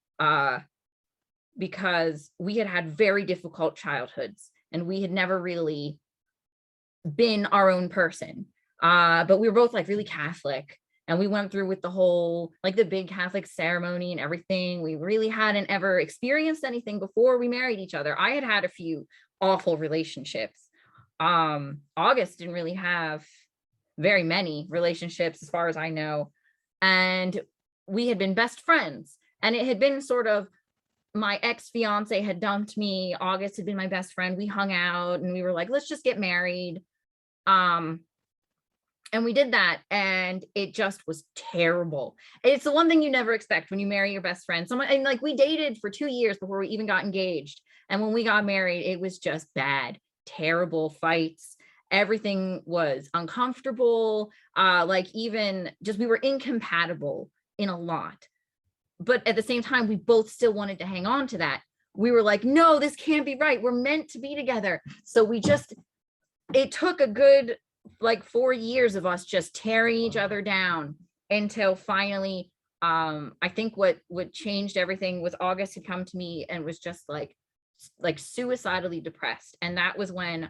because we had very difficult childhoods and we had never really been our own person, but we were both like really Catholic, and we went through with the whole like the big Catholic ceremony and everything. We really hadn't ever experienced anything before we married each other. I had had a few awful relationships. August didn't really have very many relationships as far as I know, and we had been best friends, and it had been sort of, my ex-fiance had dumped me, August had been my best friend, we hung out and we were like, let's just get married. And we did that, and it just was terrible. It's the one thing you never expect when you marry your best friend. Someone, and like we dated for 2 years before we even got engaged, and when we got married, it was just bad, terrible fights. Everything was uncomfortable. Like even just, we were incompatible in a lot. But at the same time, we both still wanted to hang on to that. We were like, no, this can't be right. We're meant to be together. So it took a good like 4 years of us just tearing each other down until finally, I think what changed everything was August had come to me and was just like suicidally depressed. And that was when,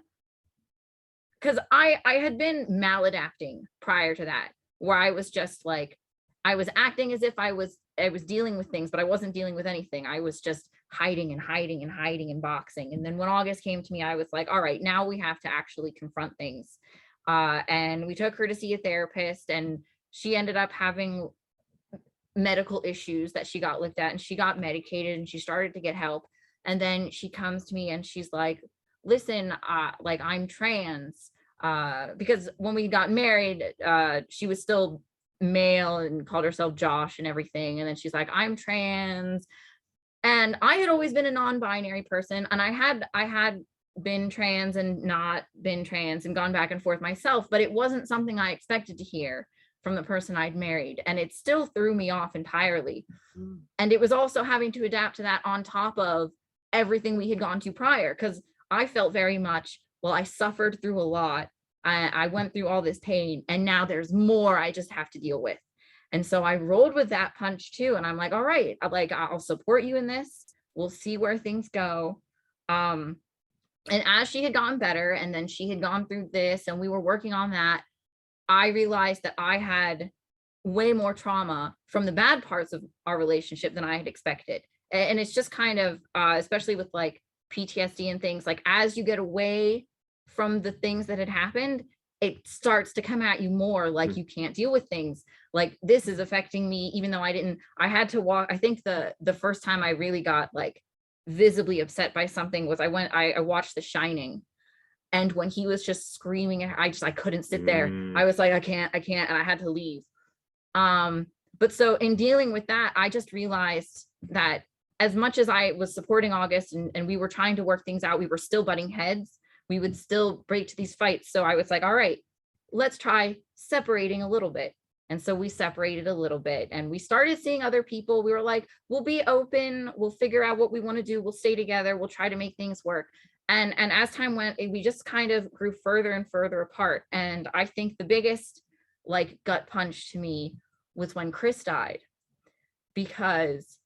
because I had been maladapting prior to that, where I was just like, I was acting as if I was dealing with things, but I wasn't dealing with anything. I was just hiding and boxing. And then when August came to me, I was like, all right, now we have to actually confront things. And we took her to see a therapist, and she ended up having medical issues that she got looked at, and she got medicated and she started to get help. And then she comes to me and she's like, listen, like I'm trans, because when we got married, she was still male and called herself Josh and everything. And then she's like, I'm trans. And I had always been a non-binary person, and I had been trans and not been trans and gone back and forth myself, but it wasn't something I expected to hear from the person I'd married, and it still threw me off entirely. And it was also having to adapt to that on top of everything we had gone to prior, because I felt very much, well, I suffered through a lot. I went through all this pain, and now there's more I just have to deal with. And so I rolled with that punch too. And I'm like, all right, I'll support you in this. We'll see where things go. And as she had gotten better, and then she had gone through this, and we were working on that, I realized that I had way more trauma from the bad parts of our relationship than I had expected. And it's just kind of, especially with like PTSD and things, like as you get away from the things that had happened, it starts to come at you more, like you can't deal with things. Like this is affecting me, even though I had to walk. I think the first time I really got like visibly upset by something was I watched The Shining. And when he was just screaming, I couldn't sit there. I was like, I can't, and I had to leave. But so in dealing with that, I just realized that as much as I was supporting August and we were trying to work things out, we were still butting heads. We would still break to these fights. So I was like, all right, let's try separating a little bit. And so we separated a little bit and we started seeing other people. We were like, we'll be open, we'll figure out what we want to do, we'll stay together, we'll try to make things work. And as time went, we just kind of grew further and further apart. And I think the biggest like gut punch to me was when Chris died, because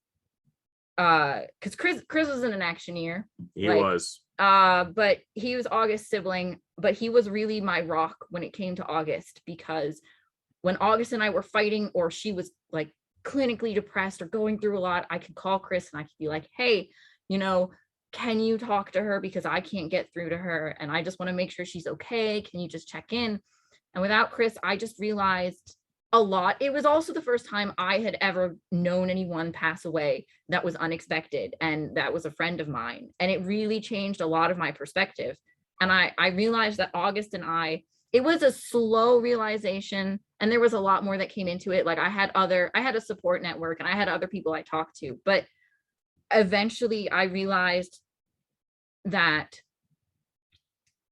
Chris was an Inactioneer. He like, was. But he was August's sibling, but he was really my rock when it came to August, because when August and I were fighting, or she was like clinically depressed or going through a lot, I could call Chris and I could be like, hey, you know, can you talk to her, because I can't get through to her and I just want to make sure she's okay. Can you just check in? And without Chris, I just realized a lot. It was also the first time I had ever known anyone pass away that was unexpected, and that was a friend of mine. And it really changed a lot of my perspective. And I realized that August and I, it was a slow realization, and there was a lot more that came into it. Like I had a support network and I had other people I talked to, but eventually I realized that,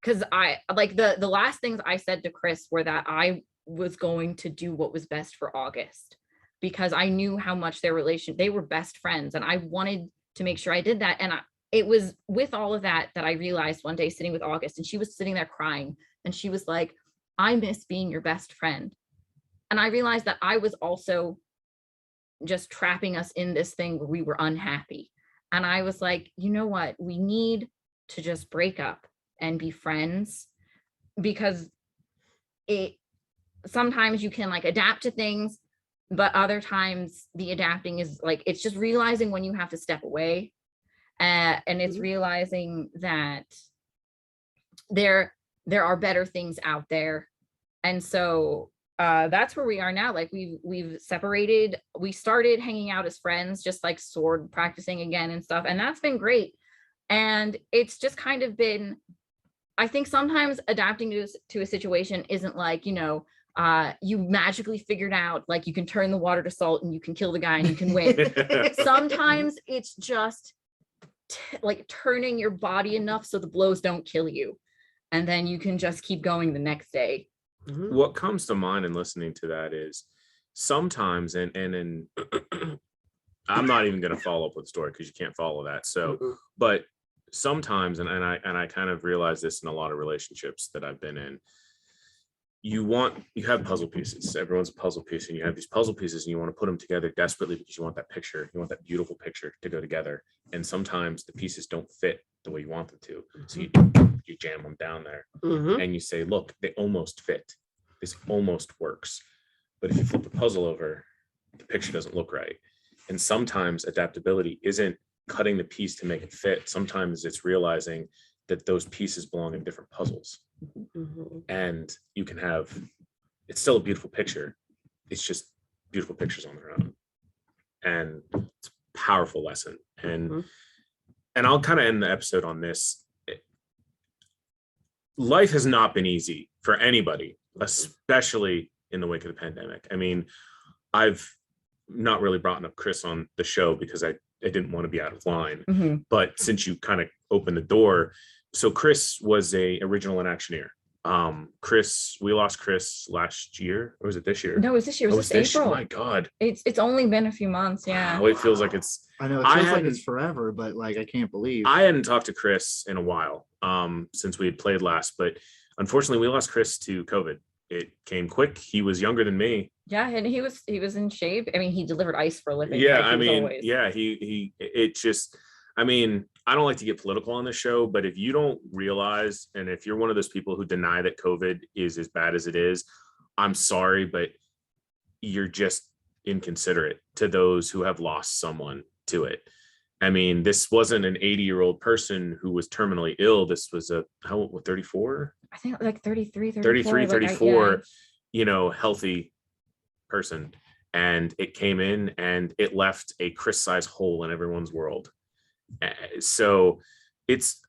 because I like the last things I said to Chris were that I was going to do what was best for August, because I knew how much they were best friends, and I wanted to make sure I did that. And it was with all of that I realized one day sitting with August, and she was sitting there crying, and she was like, I miss being your best friend. And I realized that I was also just trapping us in this thing where we were unhappy. And I was like, you know what, we need to just break up and be friends, because sometimes you can like adapt to things, but other times the adapting is like, it's just realizing when you have to step away, and it's realizing that there are better things out there. And so that's where we are now. Like we've separated, we started hanging out as friends, just like sword practicing again and stuff, and that's been great. And it's just kind of been, I think sometimes adapting to a situation isn't like, you know, you magically figured out like you can turn the water to salt and you can kill the guy and you can win. Sometimes it's just like turning your body enough so the blows don't kill you, and then you can just keep going the next day. What comes to mind in listening to that is sometimes, and I'm not even going to follow up with the story because you can't follow that. So, but sometimes, and I kind of realize this in a lot of relationships that I've been in, you have puzzle pieces. Everyone's a puzzle piece, and you have these puzzle pieces and you want to put them together desperately because you want that picture, you want that beautiful picture to go together. And sometimes the pieces don't fit the way you want them to. So you jam them down there and you say, look, they almost fit. This almost works. But if you flip the puzzle over, the picture doesn't look right. And sometimes adaptability isn't cutting the piece to make it fit. Sometimes it's realizing that those pieces belong in different puzzles. And you can have, it's still a beautiful picture. It's just beautiful pictures on their own. And it's a powerful lesson. And I'll kind of end the episode on this. Life has not been easy for anybody, especially in the wake of the pandemic. I mean, I've not really brought up Chris on the show because I didn't want to be out of line. But since you kind of opened the door, so Chris was a original Inactioneer. Chris, we lost Chris last year, or was it this year? No, it was this year. It was this April. Oh my God. It's only been a few months. Yeah. Wow, it feels like it's, I know it feels like it's forever, but like I can't believe I hadn't talked to Chris in a while, since we had played last, but unfortunately we lost Chris to COVID. It came quick. He was younger than me. Yeah, and he was in shape. I mean, he delivered ice for a living. Yeah, like I mean, always. yeah, it just, I mean, I don't like to get political on this show, but if you don't realize, and if you're one of those people who deny that COVID is as bad as it is, I'm sorry, but you're just inconsiderate to those who have lost someone to it. I mean, this wasn't an 80-year-old person who was terminally ill. This was a, how old, 34? I think like 33, 34, you know, healthy person. And it came in and it left a Chris-sized hole in everyone's world. So it's,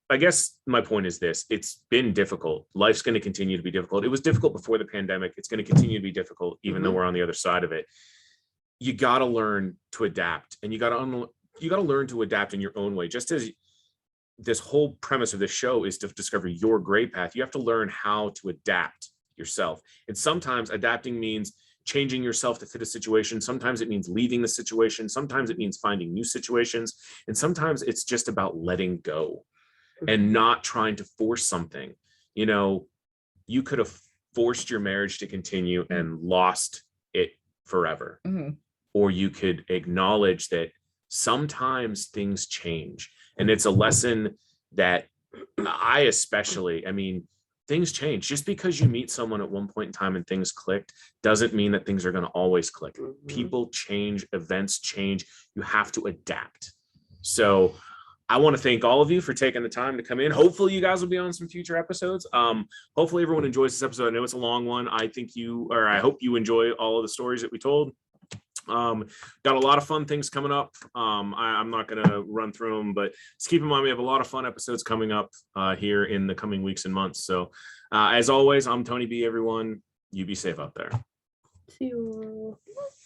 I guess my point is this, it's been difficult. Life's going to continue to be difficult. It was difficult before the pandemic. It's going to continue to be difficult, even though we're on the other side of it. You got to learn to adapt, and you got to learn to adapt in your own way. Just as this whole premise of this show is to discover your gray path, you have to learn how to adapt yourself. And sometimes adapting means changing yourself to fit a situation. Sometimes it means leaving the situation. Sometimes it means finding new situations. And sometimes it's just about letting go and not trying to force something. You know, you could have forced your marriage to continue and lost it forever. Or you could acknowledge that sometimes things change. And it's a lesson that I mean, things change. Just because you meet someone at one point in time and things clicked doesn't mean that things are going to always click. People change, events change. You have to adapt. So I want to thank all of you for taking the time to come in. Hopefully you guys will be on some future episodes. Hopefully everyone enjoys this episode. I know it's a long one. I hope you enjoy all of the stories that we told. Got a lot of fun things coming up. I'm not going to run through them, but just keep in mind we have a lot of fun episodes coming up here in the coming weeks and months. So as always, I'm Tony B, everyone. You be safe out there. See you.